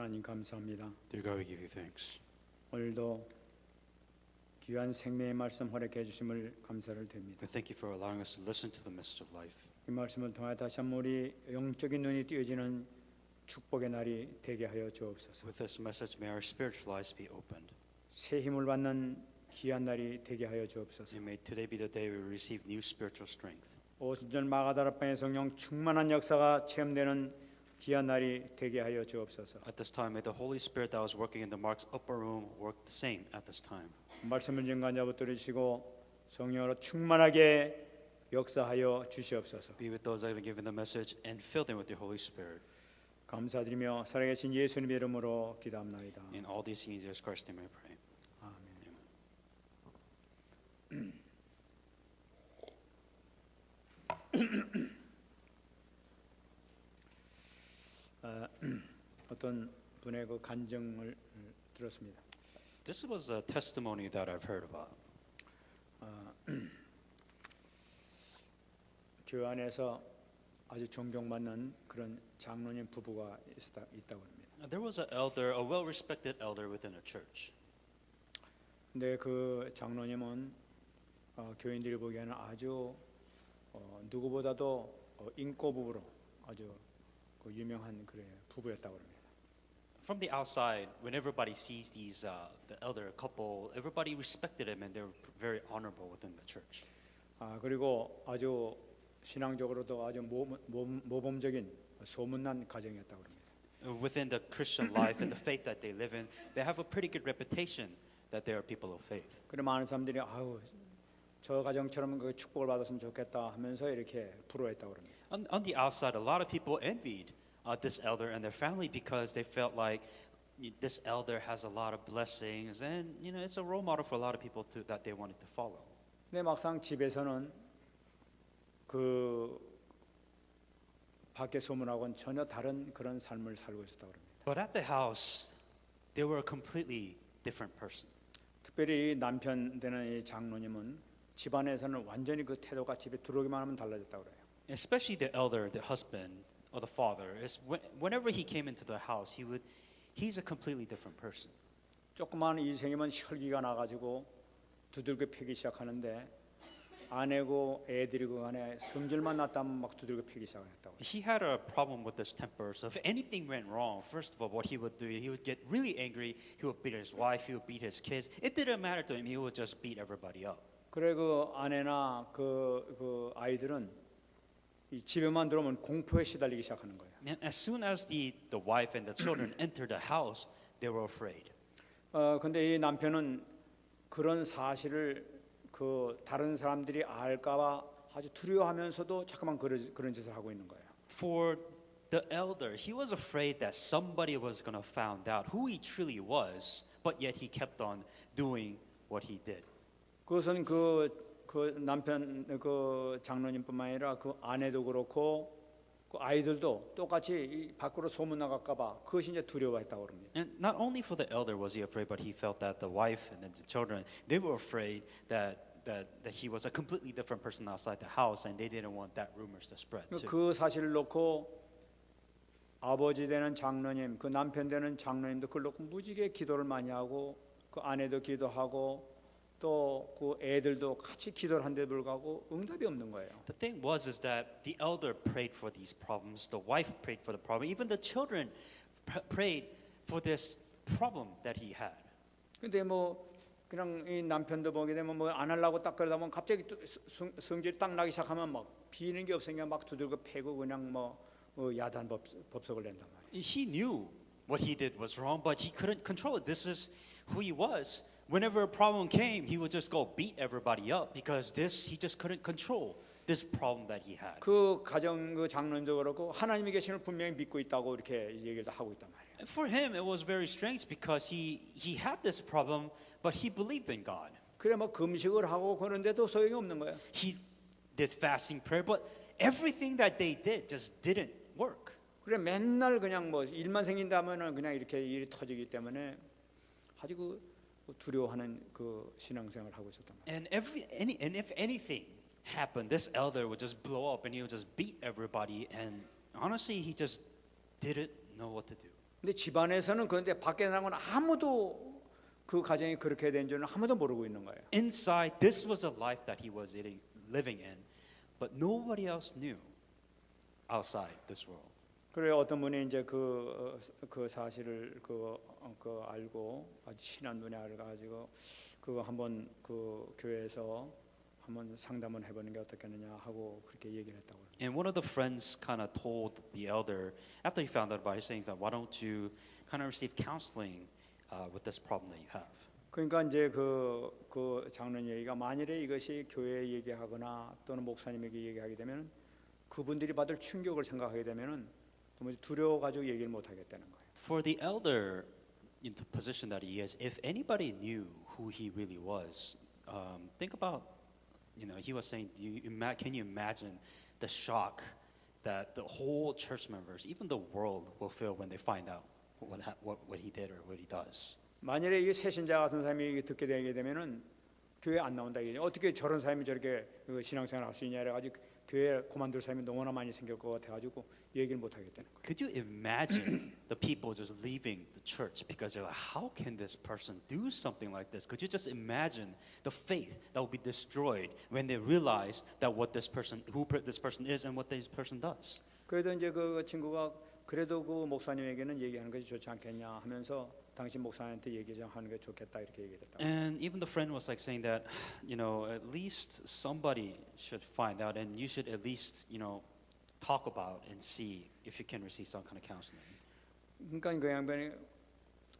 하나님 감사합니다. Dear God, we give you thanks. 오늘도 귀한 생명의 말씀 허락해 주심을 감사를 드립니다. We thank you for allowing us to listen to the message of life. 이 말씀을 통해 다시 한번 우리 영적인 눈이 띄어지는 축복의 날이 되게 하여 주옵소서. With this message, may our spiritual eyes be opened. 새 힘을 받는 귀한 날이 되게 하여 주옵소서. And may today be the day we receive new spiritual strength. 오순절 마가다락방의 성령 충만한 역사가 체험되는 귀한 날이 되게 하여 주옵소서. At this time, may the Holy Spirit that was working in the Mark's upper room work the same at this time. 말씀을 증거한 붙들으시고 성령으로 충만하게 역사하여 주시옵소서. Be with those that have given the message and fill them with your Holy Spirit. 감사드리며 살아계신 예수님의 이름으로 기도합나이다. In all these things, in Jesus Christ's name, I pray. 어떤 분의 그 간증을 들었습니다. This was a testimony that I've heard about. 교회 안에서 아주 존경받는 그런 장로님 부부가 있다고 합니다. There was an elder, a well-respected elder within a church. 근데 그 장로님은 교인들이 보기에는 아주 누구보다도 인고 부부로 아주 그 유명한 그래 부부였다고 합니다. From the outside, when everybody sees these, the elder couple, everybody respected him, and they were very honorable within the church. 그리고 아주 신앙적으로도 아주 모범적인 소문난 가정이었다고 합니다. Within the Christian life and the faith that they live in, they have a pretty good reputation that they are people of faith. 그래 많은 사람들이 아유 저 가정처럼 그 축복을 받았으면 좋겠다 하면서 이렇게 부러워했다고 합니다. On the outside, a lot of people envied this elder and their family because they felt like this elder has a lot of blessings, and it's a role model for a lot of people that they wanted to follow. 근데 막상 집에서는 그 밖에 소문하고는 전혀 다른 그런 삶을 살고 있었다고 합니다. But at the house, they were a completely different person. 특별히 남편 되는 이 장로님은 집안에서는 완전히 그 태도가 집에 들어오기만 하면 달라졌다고 그래요. Especially the elder, the husband or the father, is whenever he came into the house, he's a completely different person. 조그마한 일이 생기면 혈기가 나가지고 두들겨 패기 시작하는데 아내고 애들이고 간에 성질만 났다면 막 두들겨 패기 시작했다고. He had a problem with his temper. So if anything went wrong, first of all, what he would do, he would get really angry. He would beat his wife. He would beat his kids. It didn't matter to him. He would just beat everybody up. 그래 그 아내나 그 아이들은 이 집에만 들어오면 공포에 시달리기 시작하는 거예요. And as soon as the wife and the children entered the house, they were afraid. 근데 이 남편은 그런 사실을 그 다른 사람들이 알까봐 아주 두려워하면서도 자꾸만 그런 짓을 하고 있는 거예요. For the elder, he was afraid that somebody was going to find out who he truly was, but yet he kept on doing what he did. 그것은 그 남편 그 장로님뿐만 아니라 그 아내도 그렇고 그 아이들도 똑같이 밖으로 소문 나갈까봐 그것이 이제 두려워했다고 합니다. And not only for the elder was he afraid, but he felt that the wife and the children, they were afraid that he was a completely different person outside the house, and they didn't want that rumors to spread too. 그 사실을 놓고 아버지 되는 장로님, 그 남편 되는 장로님도 그걸 놓고 무지개 기도를 많이 하고 그 아내도 기도하고 또 그 애들도 같이 기도를 한데 불구하고 응답이 없는 거예요. The thing is that the elder prayed for these problems, the wife prayed for the problem, even the children prayed for this problem that he had. 근데 뭐 그냥 이 남편도 보게 되면 뭐 안 하려고 딱 그러다 보면 갑자기 성질이 딱 나기 시작하면 막 비는 게 없으니까 막 두들겨 패고 그냥 뭐 야단 법석을 낸단 말이에요. He knew what he did was wrong, but he couldn't control it. This is who he was. Whenever a problem came, he would just go beat everybody up because he just couldn't control this problem that he had. 그 가정 그 장로님도 그렇고 하나님이 계심을 분명히 믿고 있다고 이렇게 얘기를 하고 있단 말이에요. And for him, it was very strange because he had this problem, but he believed in God. 그래 뭐 금식을 하고 그런데도 소용이 없는 거예요. He did fasting prayer, but everything that they did just didn't work. 그래 맨날 그냥 뭐 일만 생긴다면은 그냥 이렇게 일이 터지기 때문에 아주 그 두려워하는 그 신앙생활을 하고 있었단 말이에요. And if anything happened, this elder would just blow up and he would just beat everybody. And honestly, he just didn't know what to do. 근데 집안에서는 그런데 밖에 나가는 아무도 그 가정이 그렇게 된 줄은 아무도 모르고 있는 거예요. Inside, this was a life that he was living in, but nobody else knew outside this world. 그래 어떤 분이 이제 그 사실을 그 알고 아주 신한 눈에 알아가지고 그거 한번 그 교회에서 한번 상담을 해보는 게 어떻겠느냐 하고 그렇게 얘기를 했다고. And one of the friends kind of told the elder, after he found out about it, saying that why don't you kind of receive counseling with this problem that you have. 그러니까 이제 그 장로님 얘기가 만일에 이것이 교회에 얘기하거나 또는 목사님에게 얘기하게 되면 그분들이 받을 충격을 생각하게 되면은 너무 두려워 가지고 얘기를 못 하겠다는 거예요. For the elder in the position that he is, if anybody knew who he really was, think about, he was saying, can you imagine the shock that the whole church members, even the world, will feel when they find out what he did or what he does? 만일에 이게 새신자 같은 사람이 듣게 되게 되면은 교회 안 나온다 이게 어떻게 저런 사람이 저렇게 신앙생활 할 수 있냐 그래가지고 교회 그만둘 사람이 너무나 많이 생길 것 같아가지고 얘기를 못 하겠다는 거예요. Could you imagine the people just leaving the church because they're like, how can this person do something like this? Could you just imagine the faith that will be destroyed when they realize that who this person is and what this person does? 그래도 이제 그 친구가 그래도 그 목사님에게는 얘기하는 것이 좋지 않겠냐 하면서 당신 목사님한테 얘기 좀 하는 게 좋겠다 이렇게 얘기했다. And even the friend was like saying that, at least somebody should find out, and you should at least, talk about and see if you can receive some kind of counseling. 그러니까 그 양반이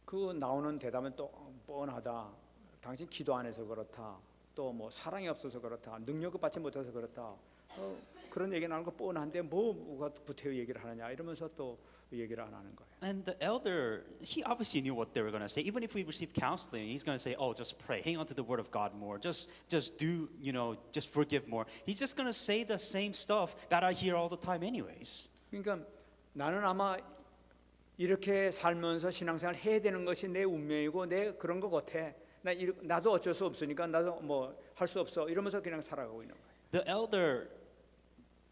그 나오는 대답은 또 뻔하다. 당신 기도 안 해서 그렇다. 또 뭐 사랑이 없어서 그렇다. 능력을 받지 못해서 그렇다. 그런 얘기 나오는 거 뻔한데 뭐가 구태여 얘기를 하느냐 이러면서 또 얘기를 안 하는 거예요. And the elder, he obviously knew what they were going to say. Even if we receive counseling, he's going to say, "Oh, just pray, hang on to the word of God more, just do, just forgive more." He's just going to say the same stuff that I hear all the time, anyways. 그러니까 나는 아마 이렇게 살면서 신앙생활 해야 되는 것이 내 운명이고 내 그런 것 같아. 나도 어쩔 수 없으니까 나도 뭐 할 수 없어 이러면서 그냥 살아가고 있는 거예요. The elder,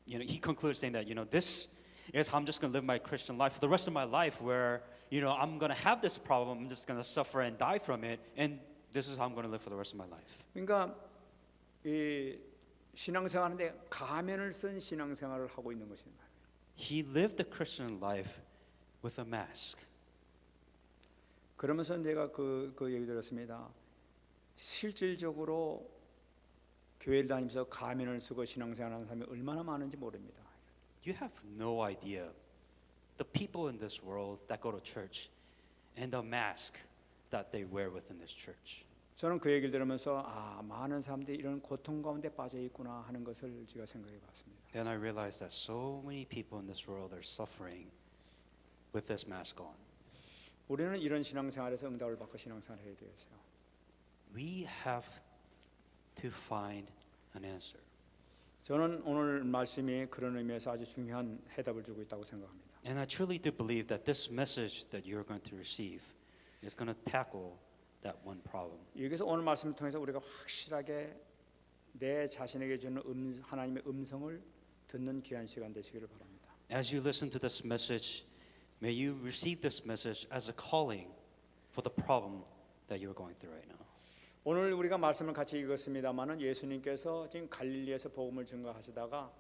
he concludes saying that, this is how I'm just going to live my Christian life for the rest of my life, where, I'm going to have this problem, I'm just going to suffer and die from it, and this is how I'm going to live for the rest of my life. 그러니까 이 신앙생활하는데 가면을 쓴 신앙생활을 하고 있는 것입니다. He lived the Christian life with a mask. 그러면서 내가 그 얘기 들었습니다. 실질적으로 교회를 다니면서 가면을 쓰고 신앙생활하는 사람이 얼마나 많은지 모릅니다. You have no idea the people in this world that go to church and the mask that they wear within this church. 저는 그 얘기를 들으면서 많은 사람들이 이런 고통 가운데 빠져 있구나 하는 것을 제가 생각해 봤습니다. Then I realized that so many people in this world are suffering with this mask on. 우리는 이런 신앙생활에서 응답을 받고 신앙생활을 해야 되겠어요. We have to find an answer. 저는 오늘 말씀이 그런 의미에서 아주 중요한 해답을 주고 있다고 생각합니다. And I truly do believe that this message that you're going to receive is going to tackle that one problem. 여기서 오늘 말씀을 통해서 우리가 확실하게 내 자신에게 주는 하나님의 음성을 듣는 귀한 시간 되시기를 바랍니다. As you listen to this message, may you receive this message as a calling for the problem that you're going through right now. 오늘 우리가 말씀을 같이 읽었습니다마는 예수님께서 지금 갈릴리에서 복음을 증거하시다가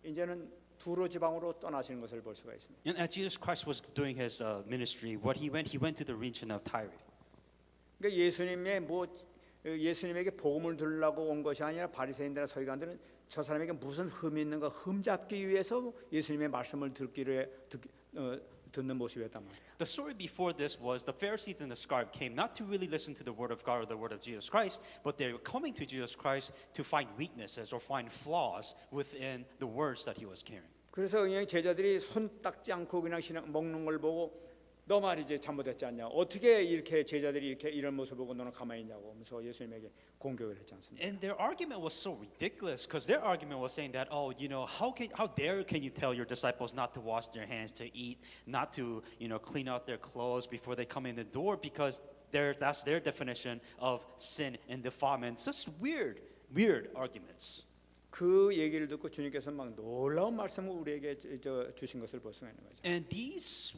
이제는 두로 지방으로 떠나시는 것을 볼 수가 있습니다. And as Jesus Christ was doing his ministry, he went to the region of Tyre. 그러니까 예수님에게 복음을 들으려고 온 것이 아니라 바리새인들이나 서기관들은 저 사람에게 무슨 흠이 있는가 흠잡기 위해서 예수님의 말씀을 듣는 모습이었단 말이에요. The story before this was the Pharisees and the scribes came not to really listen to the word of God or the word of Jesus Christ, but they were coming to Jesus Christ to find weaknesses or find flaws within the words that he was carrying. 그래서 그냥 제자들이 손 닦지 않고 그냥 먹는 걸 보고 너 말이지 잘못했지 않냐? 어떻게 이렇게 제자들이 이렇게 이런 모습을 보고 너는 가만히 있냐고 하면서 예수님에게 공격을 했지 않습니까? And their argument was so ridiculous because their argument was saying that, how dare can you tell your disciples not to wash their hands to eat, not to, clean out their clothes before they come in the door because that's their definition of sin and defilement. Such weird arguments. 그 얘기를 듣고 주님께서 막 놀라운 말씀을 우리에게 주신 것을 볼 수가 있는 거죠. And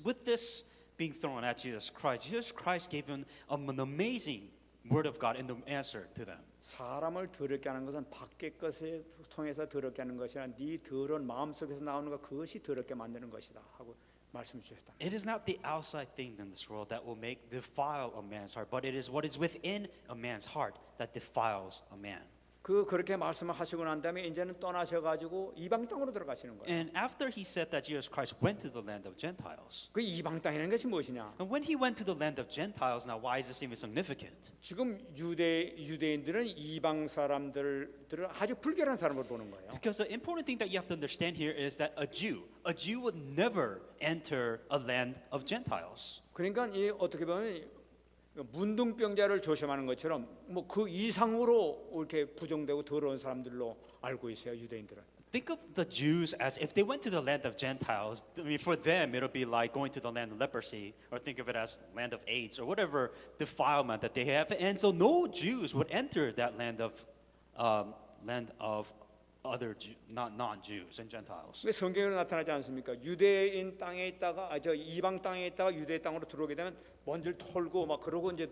with this being thrown at Jesus Christ gave him an amazing word of God in the answer to them. 사람을 더럽게 하는 것은 밖의 것을 통해서 더럽게 하는 것이 아니라 네 더러운 마음 속에서 나오는 것 그것이 더럽게 만드는 것이다 하고 말씀 주셨다. It is not the outside thing in this world that will defile a man's heart, but it is what is within a man's heart that defiles a man. 그렇게 말씀을 하시고 난 다음에 이제는 떠나셔가지고 이방 땅으로 들어가시는 거예요. And after he said that Jesus Christ went to the land of Gentiles. 그 이방 땅이라는 것이 무엇이냐? And when he went to the land of Gentiles, now why is this even significant? 지금 유대인들은 이방 사람들을 아주 불결한 사람으로 보는 거예요. Because the important thing that you have to understand here is that a Jew would never enter a land of Gentiles. 그러니까 이 어떻게 보면 문둥병자를 조심하는 것처럼 뭐 그 이상으로 이렇게 부정되고 더러운 사람들로 알고 있어요 유대인들은. Think of the Jews as if they went to the land of Gentiles. I mean, for them, it'll be like going to the land of leprosy, or think of it as land of AIDS, or whatever defilement that they have. And so, no Jews would enter that land of other non-Jews and Gentiles. 왜 성경에 나타나지 않습니까? 유대인 땅에 있다가 이방 땅에 있다가 유대 땅으로 들어오게 되면 먼지를 털고 막 그러고 이제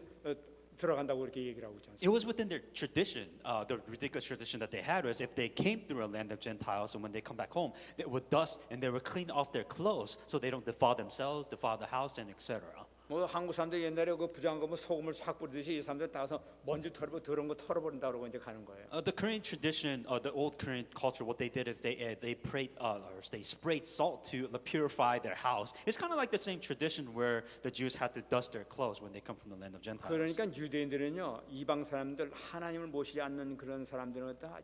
들어간다고 이렇게 얘기를 하고 있지 않습니까? It was within their tradition, the ridiculous tradition that they had was if they came through a land of Gentiles and when they come back home, they would dust and they would clean off their clothes so they don't defile themselves, defile the house, and etc. 뭐 한국 사람들 옛날에 그 부정한 거면 소금을 싹 뿌리듯이 이 사람들 따서 먼지 털고 더러운 거 털어버린다 그러고 이제 가는 거예요. The Korean tradition, the old Korean culture, what they did is they prayed or they sprayed salt to purify their house. It's kind of like the same tradition where the Jews had to dust their clothes when they come from the land of Gentiles. 그러니까 유대인들은요 이방 사람들 하나님을 모시지 않는 그런 사람들은 다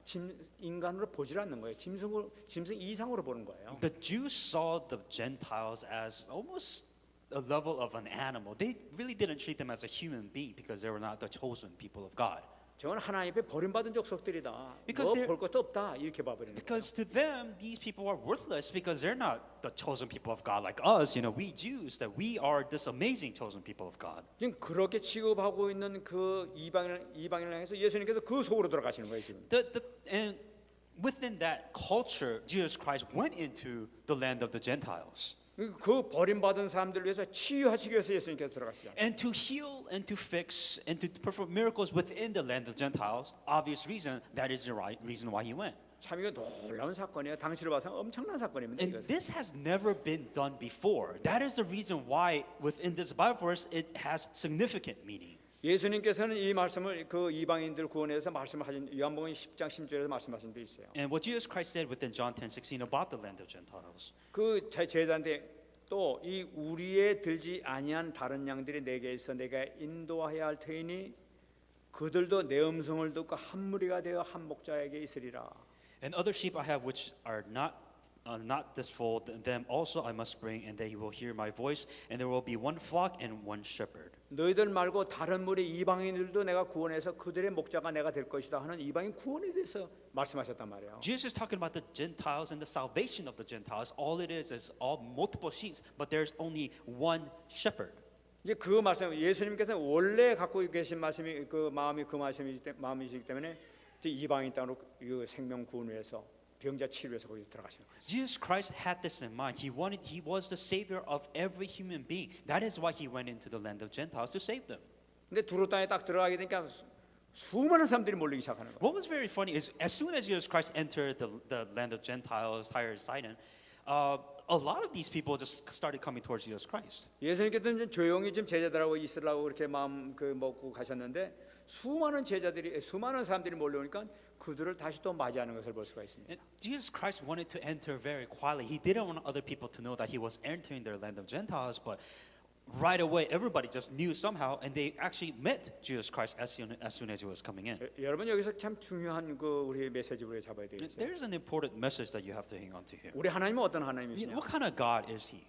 인간으로 보질 않는 거예요. 짐승 이상으로 보는 거예요. The Jews saw the Gentiles as almost a level of an animal. They really didn't treat them as a human being because they were not the chosen people of God. 저건 하나님 앞에 버림받은 족속들이다. Because 뭐 볼 것도 없다 이렇게 봐버리는 거예요. Because to them, these people are worthless because they're not the chosen people of God like us. You know, we Jews, that we are this amazing chosen people of God. 지금 그렇게 취급하고 있는 그 이방인을 향해서 예수님께서 그 속으로 들어가시는 거예요 지금. And within that culture, Jesus Christ went into the land of the Gentiles. 그 버림받은 사람들을 위해서 치유하시기 위해서 예수님께서 들어가시죠. And to heal and to fix and to perform miracles within the land of Gentiles, obvious reason, that is the right reason why he went. 참 이거 놀라운 사건이에요. 당시로 봐서 엄청난 사건입니다. And 이것은. this has never been done before. That is the reason why within this Bible verse it has significant meaning. 예수님께서는 이 말씀을 그 이방인들 구원해서 말씀하신 요한복음 10장 10절에서 말씀하신 데 있어요. And what Jesus Christ said within John 10:16 about the land of Gentiles. 그 제자인데 또 이 우리에 들지 아니한 다른 양들이 내게 있어 내가 인도하여야 할 터이니 그들도 내 음성을 듣고 한 무리가 되어 한 목자에게 있으리라. And other sheep I have which are not this fold, them also I must bring, and they will hear my voice, and there will be one flock and one shepherd. 너희들 말고 다른 무리 이방인들도 내가 구원해서 그들의 목자가 내가 될 것이다 하는 이방인 구원에 대해서 말씀하셨단 말이에요. Jesus is talking about the Gentiles and the salvation of the Gentiles. All it is all multiple sheep, but there's only one shepherd. 이제 그 말씀 예수님께서 원래 갖고 계신 말씀이 그 마음이 그 마음이시기 때문에 이제 이방인 땅으로 그 생명 구원 위해서 병자 치료해서 거기 들어가시는 거예요. Jesus Christ had this in mind. He was the savior of every human being. That is why he went into the land of Gentiles to save them. 근데 두로 땅에 딱 들어가게 되니까 수많은 사람들이 몰리기 시작하는 거예요. What was very funny is as soon as Jesus Christ entered the land of Gentiles, Tyre and Sidon, a lot of these people just started coming towards Jesus Christ. 예수님께서는 조용히 좀 제자들하고 있으려고 그렇게 마음 그 먹고 가셨는데 수많은 사람들이 몰려오니까 그들을 다시 또 맞이하는 것을 볼 수가 있습니다. And Jesus Christ wanted to enter very quietly. He didn't want other people to know that he was entering their land of Gentiles, but right away everybody just knew somehow, and they actually met Jesus Christ as soon as he was coming in. 여러분 여기서 참 중요한 그 우리 메시지 우리가 잡아야 되겠어요. There's an important message that you have to hang on to here. 우리 하나님은 어떤 하나님이시냐? What kind of God is he?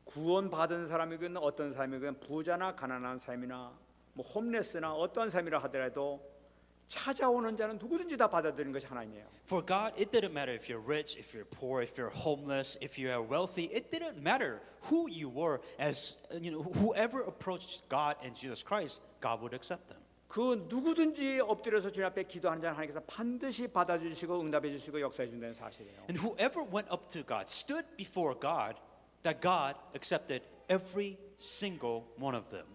구원받은 사람이건 어떤 사람이건 부자나 가난한 삶이나 뭐 홈레스나 어떤 삶이라 하더라도 찾아오는 자는 누구든지 다 받아들이는 것이 하나님이에요. For God, it didn't matter if you're rich, if you're poor, if you're homeless, if you are wealthy. It didn't matter who you were. As you know, whoever approached God and Jesus Christ, God would accept them. 그 누구든지 엎드려서 주님 앞에 기도하는 자는 하나님께서 반드시 받아주시고 응답해 주시고 역사해 준다는 사실이에요. And whoever went up to God, stood before God, that God accepted every single one of them.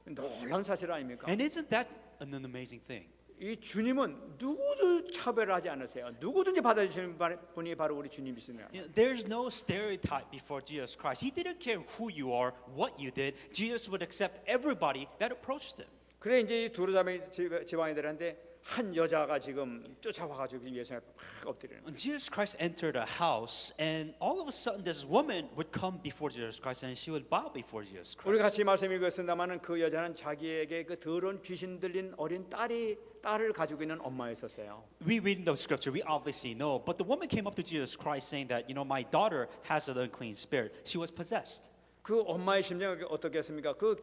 놀라운 사실 아닙니까? And isn't that an amazing thing? 이 주님은 누구도 차별하지 않으세요. 누구든지 받아주시는 분이 바로 우리 주님이시네요. You know, there's no stereotype before Jesus Christ. He didn't care who you are, what you did. Jesus would accept everybody that approached him. 그래 이제 이 두루자매 지방이들한테 한 여자가 지금 쫓아와가지고 예수 앞에 막 엎드리는 거예요. And Jesus Christ entered a house, and all of a sudden, this woman would come before Jesus Christ, and she would bow before Jesus 우리 Christ. 같이 말씀 읽었습니다마는 그 여자는 자기에게 그 더러운 귀신 들린 어린 딸을 가지고 있는 엄마였었어요. We read in the scripture, we obviously know, but the woman came up to Jesus Christ saying that, my daughter has an unclean spirit. She was possessed. 그 엄마의 심정이 어떻겠습니까? 그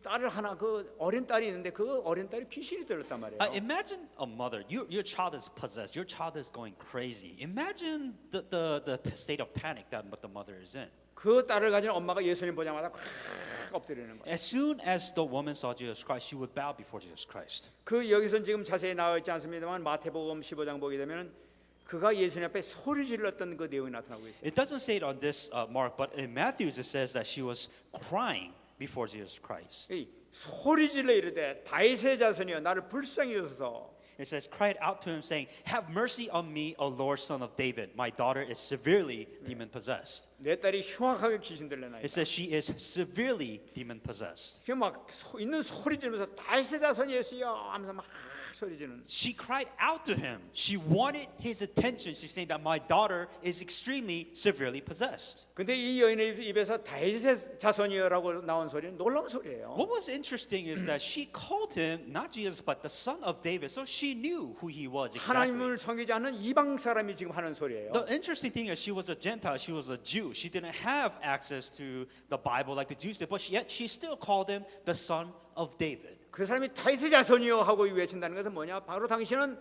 딸을 하나 그 어린 딸이 있는데 그 어린 딸이 귀신이 들었단 말이에요. Imagine a mother, your child is possessed, your child is going crazy. Imagine the state of panic that the mother is in. 그 딸을 가진 엄마가 예수님 보자마자 막 엎드리는 거예요. As soon as the woman saw Jesus Christ, she would bow before Jesus Christ. 그 여기선 지금 자세히 나와 있지 않습니다만 마태복음 15장 보게 되면은 그가 예수님 앞에 소리 질렀던 그 내용이 나타나고 있어요. It doesn't say it on this mark, but in Matthew's it says that she was crying before Jesus Christ. 이 소리 질러 이르되 다윗의 자손이여 나를 불쌍히 여소서. It says, cried out to him, saying, "Have mercy on me, O Lord, Son of David. My daughter is severely demon possessed." 내 딸이 흉악하게 귀신 들려나이다. It says she is severely demon possessed. 막 있는 소리 지르면서 다윗의 자손 예수여 하면서 막 소리 지르는. She cried out to him. She wanted his attention. She's saying that my daughter is extremely severely possessed. 근데 이 여인의 입에서 다윗의 자손이여라고 나온 소리는 놀라운 소리예요. What was interesting is that she called him not Jesus but the son of David. So she knew who he was exactly. 하나님을 섬기지 않는 이방 사람이 지금 하는 소리예요. The interesting thing is she was a Gentile. She was a Jew. She didn't have access to the Bible like the Jews did, but yet she still called him the son of David. 그 사람이 다윗의 자손이여 하고 외친다는 것은 뭐냐? 바로 당신은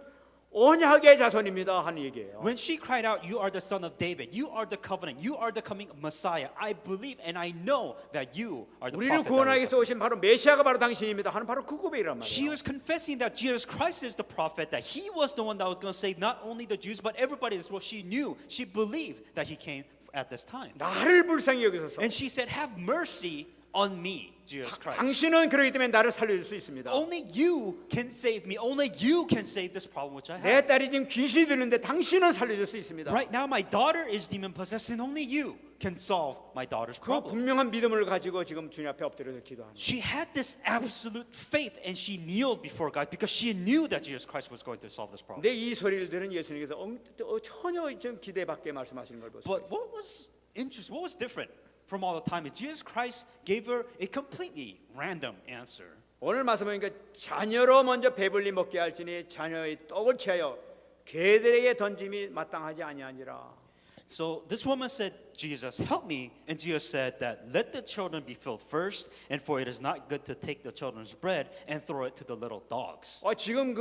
언약의 자손입니다 하는 얘기예요. When she cried out, "You are the son of David. You are the covenant. You are the coming Messiah. I believe and I know that you are the 우리를 prophet." 구원하기 위해서 오신 바로 메시아가 바로 당신입니다 하는 바로 그 고백이란 She 말이에요. was confessing that Jesus Christ is the prophet, that he was the one that was going to save not only the Jews but everybody as well. She knew, she believed that he came at this time. 나를 불쌍히 여기소서. And she said, "Have mercy on me, Jesus Christ. 당신은 그렇기 때문에 나를 살려줄 수 있습니다. Only you can save me. Only you can save this problem which I 내 have. 딸이 지금 귀신이 들는데 당신은 살려줄 수 있습니다. Right now, my daughter is demon possessed, and only you can solve my daughter's 그 problem." 분명한 믿음을 가지고 지금 주님 앞에 엎드려서 기도합니다. She had this absolute faith, and she kneeled before God because she knew that Jesus Christ was going to solve this problem. 근데 이 소리를 들은 예수님께서 전혀 좀 기대 밖에 말씀하시는 걸 보세요. But what was interesting, what was different from all the time is Jesus Christ gave her a completely random answer. 오늘 말씀 보니까 자녀로 먼저 배불리 먹게 할지니 자녀의 떡을 취하여 개들에게 던짐이 마땅하지 아니하니라. So this woman said, "Jesus, help me." And Jesus said that, "Let the children be filled first, and for it is not good to take the children's bread and throw it to the little dogs." 지금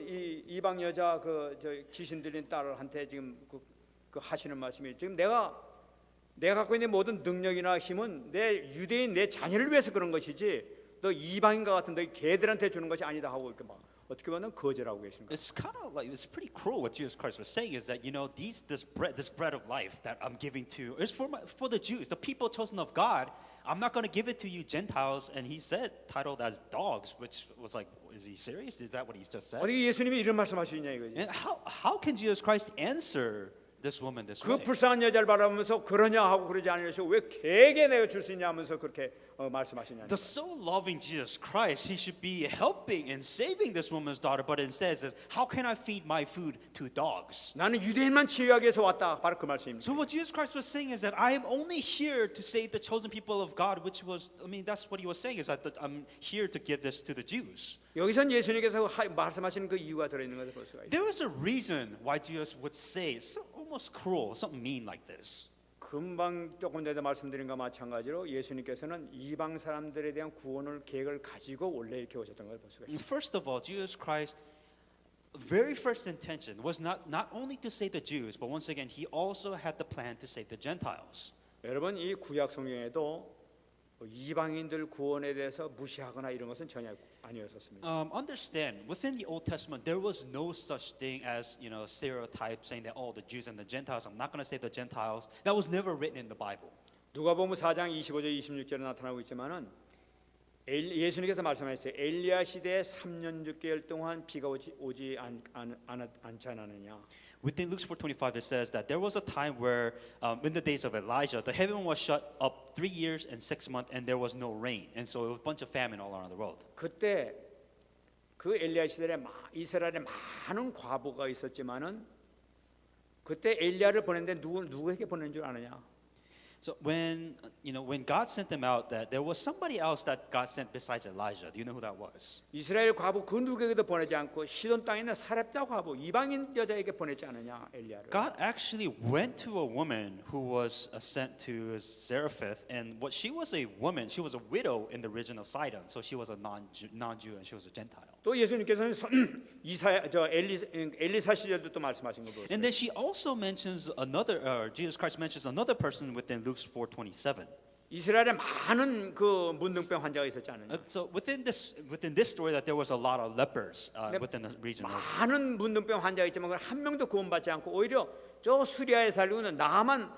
이 이방 여자 저 귀신 들린 딸한테 지금 그 하시는 말씀이 지금 내가 갖고 있는 모든 능력이나 힘은 내 유대인 내 자녀를 위해서 그런 것이지 너 이방인과 같은 너희 개들한테 주는 것이 아니다 하고 이렇게 막 어떻게 보면 거절하고 계시는 거예요. It's kind of like, it's pretty cruel what Jesus Christ was saying is that, this bread of life that I'm giving to is for the Jews, the people chosen of God. I'm not going to give it to you Gentiles. And he said, titled as dogs, which was like, is he serious? Is that what he's just said? 어떻게 예수님이 이런 말씀하시냐 이거지. And how can Jesus Christ answer this woman this 그 way? 불쌍한 여자를 바라보면서 그러냐 하고 그러지 않으시고 왜 개에게 내가 줄 수 있냐 하면서 그렇게 말씀하시냐. The so loving Jesus Christ, he should be helping and saving this woman's daughter, but instead says, "How can I feed my food to dogs?" 나는 유대인만 치유하기 위해서 왔다. 바로 그 말씀입니다. So what Jesus Christ was saying is that I am only here to save the chosen people of God, which was, that's what he was saying is that I'm here to give this to the Jews. 여기선 예수님께서 말씀하시는 그 이유가 들어있는 것을 볼 수가 있어요. There was a reason why Jesus would say almost cruel, something mean like this. 금방 조금 전에 말씀드린 것과 마찬가지로 예수님께서는 이방 사람들에 대한 구원을 계획을 가지고 원래 이렇게 오셨던 걸 볼 수가 있어요. First of all, Jesus Christ's very first intention was not only to save the Jews, but once again, he also had the plan to save the Gentiles. 여러분 이 구약 성경에도 이방인들 구원에 대해서 무시하거나 이런 것은 전혀 아니었었습니다. Understand, within the Old Testament, there was no such thing as, stereotype saying that, the Jews and the Gentiles. I'm not going to say the Gentiles. That was never written in the Bible. 누가복음 4장 25절 26절에 나타나고 있지만은 예수님께서 말씀하셨어요. 엘리야 시대에 3년 6개월 동안 비가 오지 않지 않았느냐. Within Luke 4:25, it says that there was a time where, in the days of Elijah, the heaven was shut up 3 years and 6 months, and there was no rain, and so it was a bunch of famine all around the world. 그때 그 엘리야 시대에 이스라엘에 많은 과부가 있었지만은 그때 엘리야를 보냈는데 누구에게 보낸 줄 아느냐? So when God sent them out, that there was somebody else that God sent besides Elijah. Do you know who that was? 이스라엘 과부 그 누구에게도 보내지 않고 시돈 땅에 있는 사렙자 과부 이방인 여자에게 보내지 않느냐 엘리야를. God actually went to a woman who was sent to Zarephath, and she was a woman. She was a widow in the region of Sidon, so she was a non-Jew and she was a Gentile. 또 예수님께서는 엘리사 시절도 또 말씀하신 거 보세요. And then she also mentions Jesus Christ mentions another person within Luke 4:27. 이스라엘에 많은 그 문둥병 환자가 있었지 않느냐. So within this story, that there was a lot of lepers within the region. 많은 문둥병 환자가 있지만 한 명도 구원받지 않고 오히려 저 수리아에 살고 있는 나만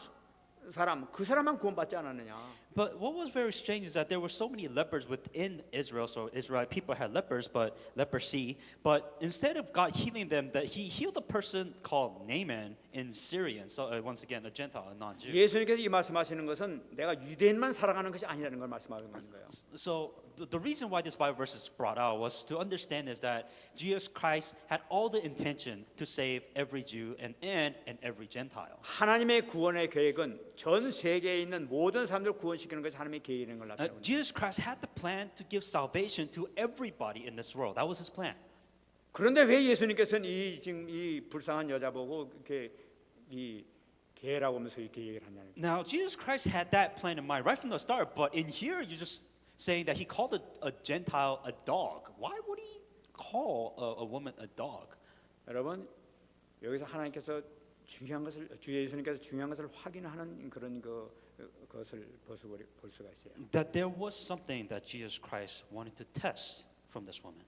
사람 그 사람만 구원받지 않았느냐. But what was very strange is that there were so many lepers within Israel. So Israel people had leprosy. But instead of God healing them, that He healed a person called Naaman in Syrian. So once again, a Gentile, a non-Jew. 예수님께서 이 말씀하시는 것은 내가 유대인만 사랑하는 것이 아니라는 걸 말씀하는 거예요. So the reason why this Bible verse is brought out was to understand is that Jesus Christ had all the intention to save every Jew and every Gentile. 하나님의 구원의 계획은 전 세계에 있는 모든 사람들 구원시키는 것이 하나님의 계획인 걸 나타내는 거예요. Jesus Christ had the plan to give salvation to everybody in this world. That was His plan. 그런데 왜 예수님께서는 지금 이 불쌍한 여자 보고 이렇게 이 개라고 하면서 이렇게 얘기를 하냐는 거예요. Now Jesus Christ had that plan in mind right from the start, but in here you're just saying that He called a Gentile a dog. Why would He call a woman a dog? 여러분 여기서 하나님께서 중요한 것을 주 예수님께서 중요한 것을 확인하는 그런 것을 볼 수가 있어요. That there was something that Jesus Christ wanted to test from this woman.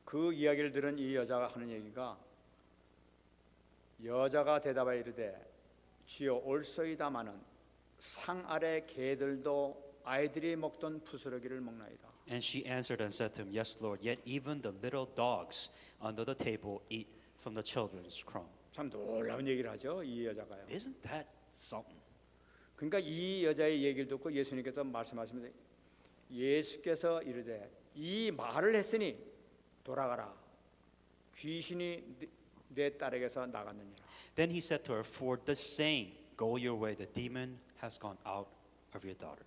그 이야기를 들은 이 여자가 하는 얘기가 여자가 대답하여 이르되 주여 올소이다마는 상 아래 개들도 아이들이 먹던 부스러기를 먹나이다. And she answered and said to him, Yes, Lord, yet even the little dogs under the table eat from the children's crumb. 참 놀라운 얘기를 하죠, 이 여자가요. Isn't that something? 그러니까 이 여자의 얘기를 듣고 예수님께서 말씀하시면서 예수께서 이르되 이 말을 했으니 돌아가라. 귀신이 내 딸에게서 나갔느니라. Then he said to her, For the saying, go your way, the demon has gone out of your daughter.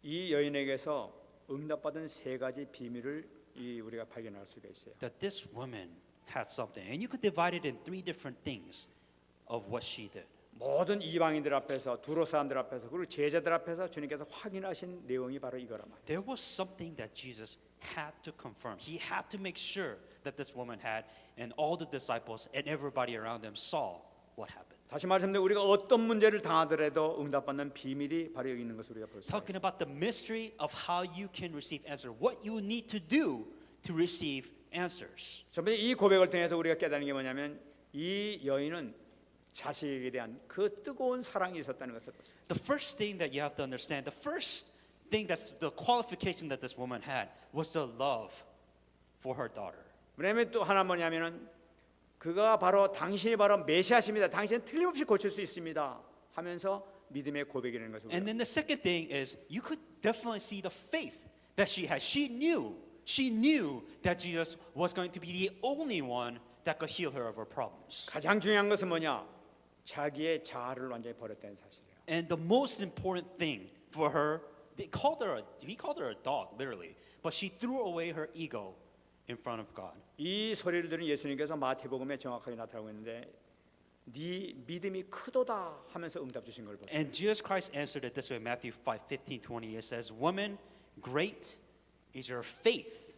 이 여인에게서 응답받은 세 가지 비밀을 우리가 발견할 수가 있어요. That this woman had something, and you could divide it in 3 different things of what she did. 모든 이방인들 앞에서 두로 사람들 앞에서 그리고 제자들 앞에서 주님께서 확인하신 내용이 바로 이거란 말이에요. There was something that Jesus had to confirm. He had to make sure that this woman had, and all the disciples and everybody around them saw what happened. 다시 말씀드리면 우리가 어떤 문제를 당하더라도 응답받는 비밀이 바로 여기 있는 것을 우리가 볼 수 있어요. Talking about the mystery of how you can receive answer, what you need to do to receive answers. 첫 번째 이 고백을 통해서 우리가 깨닫는 게 뭐냐면 이 여인은 자식에 대한 그 뜨거운 사랑이 있었다는 것을 볼 수 있어요. The first thing that you have to understand, the first thing that's the qualification that this woman had was the love for her daughter. 왜냐하면 또 하나 뭐냐면은 그가 바로 당신이 바로 메시아십니다. 당신은 틀림없이 고칠 수 있습니다. 하면서 믿음의 고백이라는 것을. And then the second thing is you could definitely see the faith that she had. She knew that Jesus was going to be the only one that could heal her of her problems. 가장 중요한 것은 뭐냐? 자기의 자아를 완전히 버렸다는 사실이에요. And the most important thing for her, he called her a dog, literally, but she threw away her ego in front of God. 이 소리를 들은 예수님께서 마태복음에 정확하게 나타나고 있는데 네 믿음이 크도다 하면서 응답 주신 걸 보세요. And Jesus Christ answered it this way, Matthew 5:15-20. It says, "Woman, great is your faith."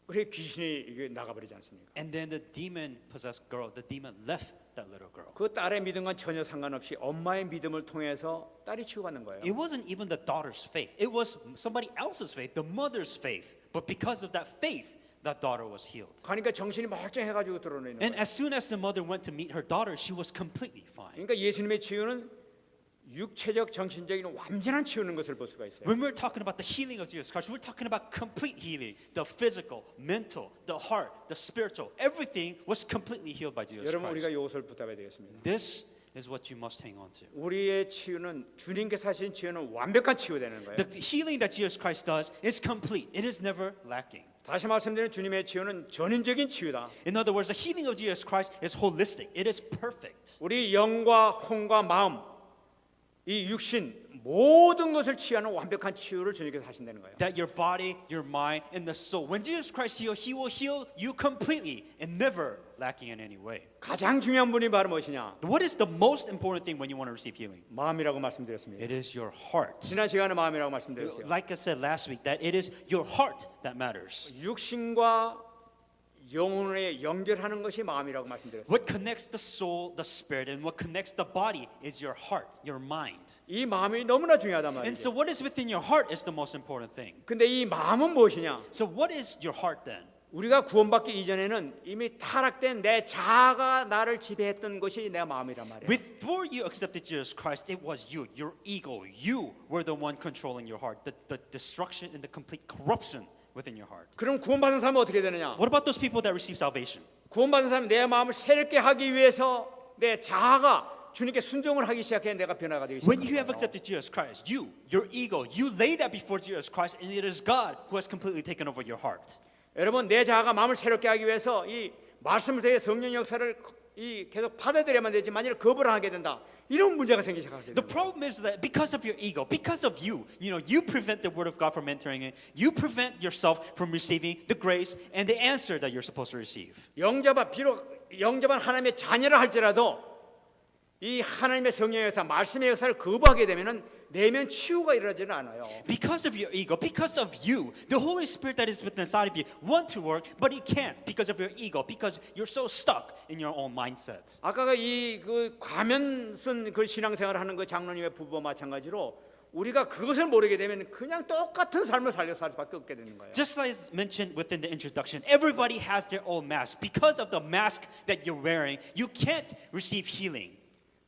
그래 귀신이 이게 나가버리지 않습니까? And then the demon-possessed girl, the demon left that little girl. 그 딸의 믿음과 전혀 상관없이 엄마의 믿음을 통해서 딸이 치유받는 거예요. It wasn't even the daughter's faith. It was somebody else's faith, the mother's faith But because of that faith, that daughter was healed. 그러니까 정신이 멀쩡해가지고 드러내는 And 거예요. as soon as the mother went to meet her daughter, she was completely fine. 그러니까 예수님의 치유는 육체적, 정신적인 완전한 치유는 것을 볼 수가 있어요. When we're talking about the healing of Jesus Christ, we're talking about complete healing. The physical, mental, the heart, the spiritual, everything was completely healed by Jesus 여러분 우리가 Christ. 이것을 붙잡아야 되겠습니다. This is what you must hang on to. 우리의 치유는 주님께서 하신 치유는 완벽한 치유되는 거예요. The healing that Jesus Christ does is complete. It is never lacking. 다시 말씀드리는 주님의 치유는 전인적인 치유다. In other words, the healing of Jesus Christ is holistic. It is perfect. 우리 영과 혼과 마음, 이 육신 모든 것을 치유하는 완벽한 치유를 주님께서 하신다는 거예요. That your body, your mind, and the soul. When Jesus Christ heals, He will heal you completely and never lacking in any way. 가장 중요한 분이 바로 무엇이냐? What is the most important thing when you want to receive healing? 마음이라고 말씀드렸습니다. It is your heart. 지난 시간에 마음이라고 말씀드렸어요. Like I said last week, that it is your heart that matters. 육신과 영혼에 연결하는 것이 마음이라고 말씀드렸어요. What connects the soul, the spirit, and what connects the body is your heart, your mind. 이 마음이 너무나 중요하단 And so 말이죠. what is within your heart is the most important thing. 근데 이 마음은 무엇이냐? So what is your heart then? 우리가 구원받기 이전에는 이미 타락된 내 자아가 나를 지배했던 것이 내 마음이란 말이에요. Before you accepted Jesus Christ, it was you, your ego. You were the one controlling your heart. The destruction and the complete corruption within your heart. 그럼 구원받은 사람은 어떻게 되느냐? What about those people that receive salvation? 구원받은 사람은 내 마음을 새롭게 하기 위해서 내 자아가 주님께 순종을 하기 시작해 내가 변화가 되기 When you have 시작해요. accepted Jesus Christ, you, your ego, you lay that before Jesus Christ, and it is God who has completely taken over your heart. 여러분 내 자아가 마음을 새롭게 하기 위해서 이 말씀을 통해 성령 역사를 이 계속 받아들여야만 되지 만일 거부를 하게 된다. 이런 문제가 생기기 시작하게 The 됩니다. problem is that because of your ego, because of you, you prevent the word of God from entering in. You prevent yourself from receiving the grace and the answer that you're supposed to receive. 영접한 비록 영접한 하나님의 자녀라 할지라도 이 하나님의 성령의 역사, 말씀의 역사를 거부하게 되면은 내면 치유가 일어나지는 않아요. Because of your ego, because of you, the Holy Spirit that is within inside of you want to work, but it can't because of your ego, because you're so stuck in your own mindset. 아까 이그 가면 쓴 그 신앙생활을 하는 그 장로님의 부부와 마찬가지로 우리가 그것을 모르게 되면 그냥 똑같은 삶을 살려서 살 수밖에 없게 되는 거예요. Just as mentioned within the introduction, everybody has their own mask. Because of the mask that you're wearing, you can't receive healing.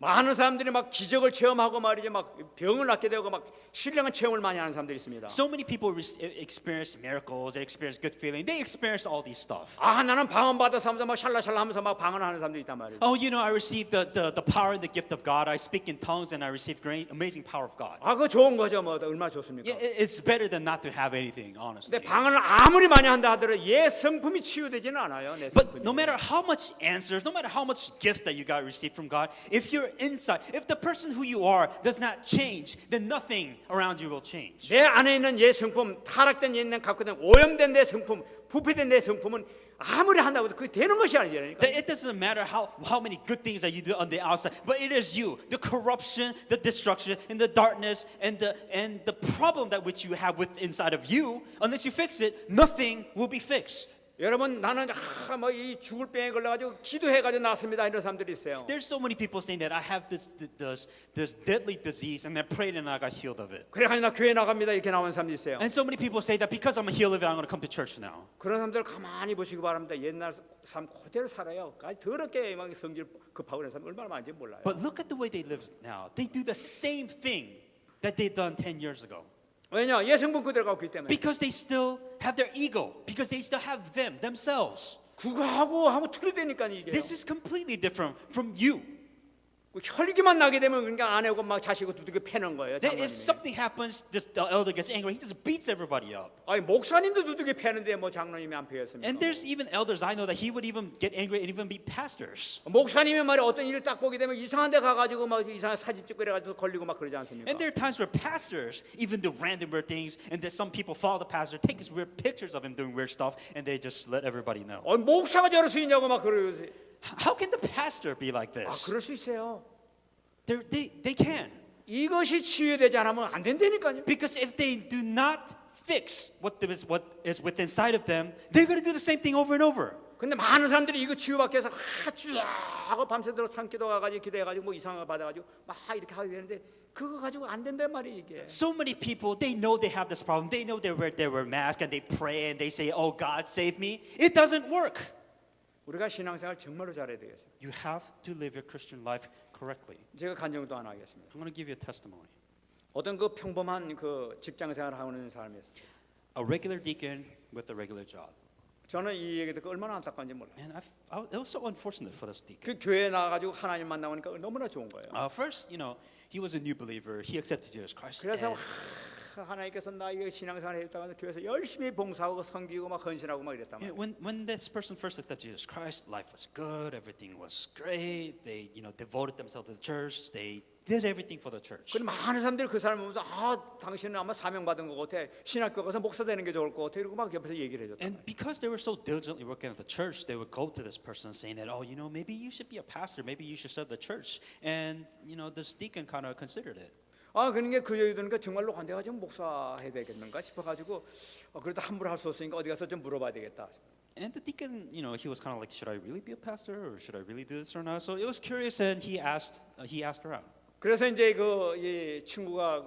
많은 사람들이 막 기적을 체험하고 말이죠, 막 병을 낫게 되고 막 신령한 체험을 많이 하는 사람들이 있습니다. So many people experience miracles, they experience good feeling, they experience all these stuff. 아 나는 방언 받아서 하면서 막 샬라샬라하면서 막 방언하는 사람도 있단 말이에요. Oh, I received the power and the gift of God. I speak in tongues and I receive great, amazing power of God. 아 그거 좋은 거죠, 뭐 얼마나 좋습니까? Yeah, it's better than not to have anything, honestly. 근데 방언을 아무리 많이 한다 하더라도 얘 성품이 치유되지는 않아요. 내 But 성품이. no matter how much answers, no matter how much gift that you got received from God, if you're inside, if the person who you are does not change, then nothing around you will change. 내 안에 있는 얘 성품, 타락된 옛날 갖고 있는 오염된 내 성품, 부패된 내 성품은 아무리 한다고 해도 그게 되는 것이 아니잖아요. That it doesn't matter how many good things that you do on the outside, but it is you, the corruption, the destruction, and the darkness, and the problem that which you have with inside of you. Unless you fix it, nothing will be fixed. 여러분 나는 뭐이 죽을 병에 걸려가지고 기도해가지고 나았습니다 이런 사람들이 있어요. There's so many people saying that I have this deadly disease, and I prayed and I got healed of it. 그래가지고 나 교회 나갑니다 이렇게 나오는 사람도 있어요. And so many people say that because I'm healed of it, I'm going to come to church now. 그런 사람들 가만히 보시기 바랍니다. 옛날 삶 그대로 살아요. 아주 더럽게 막 성질 급하고 그런 사람 얼마나 많은지 몰라요. But look at the way they live now. They do the same thing that they done 10 years ago. 왜냐? 예성분 그대로 갖고 있기 때문에. Because they still have their ego. Because they still have themselves. 그거하고 틀리다니까 이게. This is completely different from you. 혈기만 나게 되면 그러니까 아내고 막 자식고 두들겨 패는 거예요. That 장로님이. if something happens, the elder gets angry. He just beats everybody up. 아니 목사님도 두들겨 패는데 뭐 장로님이 안 패였습니까? And there's even elders I know that he would even get angry and even beat pastors. 목사님이 말이 어떤 일을 딱 보게 되면 이상한 데 가가지고 막 이상한 사진 찍고 이래가지고 걸리고 막 그러지 않습니까? And there are times where pastors even do random weird things, and there's some people follow the pastor, take his weird pictures of him doing weird stuff, and they just let everybody know. 목사가 저럴 수 있냐고 막 그러지. How can the pastor be like 아 this? 그럴 수 있어요. They can. 이것이 치유되지 않으면 안 된다니까요. Because if they do not fix what is within inside of them, they're going to do the same thing over and over. 근데 많은 사람들이 이거 치유받기 위해서 쭉 하고 밤새도록 산기도 가가지고 기도해가지고 뭐 이상한 거 받아가지고 막 이렇게 하게 되는데 그거 가지고 안 된단 말이에요 이게. So many people, they know they have this problem. They know they wear masks and they pray and they say, "Oh, God, save me." It doesn't work. 우리가 신앙생활 정말로 잘해야 되겠어요. You have to live your Christian life correctly. 제가 간증도 하나 하겠습니다. I'm going to give you a testimony. 어떤 그 평범한 그 직장생활을 하는 사람이었어요. A regular deacon with a regular job. 저는 이 얘기 듣고 얼마나 안타까운지 몰라요. And it was so unfortunate for this deacon. 그 교회에 나가가지고 하나님 만나보니까 너무나 좋은 거예요. First, he was a new believer. He accepted Jesus Christ. 그래서 And 하나님께서 나에게 신앙생활 해줬다고 교회에서 열심히 봉사하고 섬기고 막 헌신하고 막 이랬단 말이에요. when this person first accepted Jesus Christ, life was good. Everything was great. They, devoted themselves to the church. They did everything for the church. 그럼 많은 사람들이 그 사람을 보면서 당신은 아마 사명 받은 것 같아. 신학교 가서 목사 되는 게 좋을 것 같아. 이러고 막 옆에서 얘기를 해줬다. And because they were so diligently working at the church, they would go to this person saying that, oh, maybe you should be a pastor. Maybe you should serve the church. And, this deacon kind of considered it. 그러니까 그 얘기 들으니까 정말로 내가 좀 목사해야 되겠는가 싶어가지고 그래도 함부로 할 수 없으니까 어디 가서 좀 물어봐야 되겠다. And the deacon, he was kind of like, should I really be a pastor or should I really do this or not? So it was curious, and he asked around. 그래서 이제 이 친구가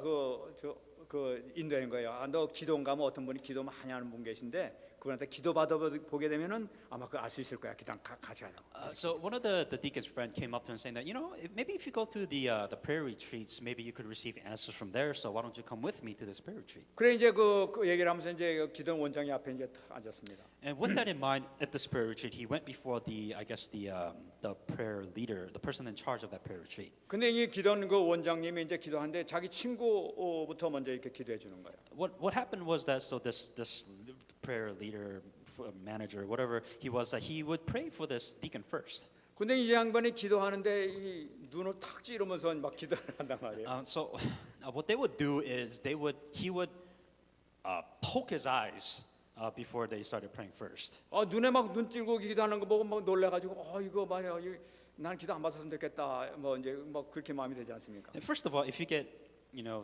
그 인도하는 거예요. 너 기도원 가면 어떤 분이 기도 많이 하는 분 계신데 그분한테 기도 받아 보게 되면은 아마 그 알 수 있을 거야. 기도 같이 가자고. So one of the deacon's friend came up to him saying that, maybe if you go to the prayer retreats, maybe you could receive answers from there. So why don't you come with me to this prayer retreat? 그래 이제 그 얘기를 하면서 이제 그 기도원 원장이 앞에 이제 앉았습니다. And with that in mind, at this prayer retreat, he went before the prayer leader, the person in charge of that prayer retreat. 근데 이 기도원 그 원장님이 이제 기도하는데 자기 친구부터 먼저 이렇게 기도해 주는 거예요. What happened was that this prayer leader, manager, whatever he was, that he would pray for this deacon first. 근데 이 양반이 기도하는데 이 눈을 탁 찌르면서 막 기도를 한단 말이에요. So what they would do is he would poke his eyes before they started praying first. 눈에 막 눈 찌르고 기도하는 거 보고 막 놀래가지고 이거 말이야, 난 기도 안 받았으면 좋겠다. 뭐 이제 뭐 그렇게 마음이 되지 않습니까? And first of all, if you get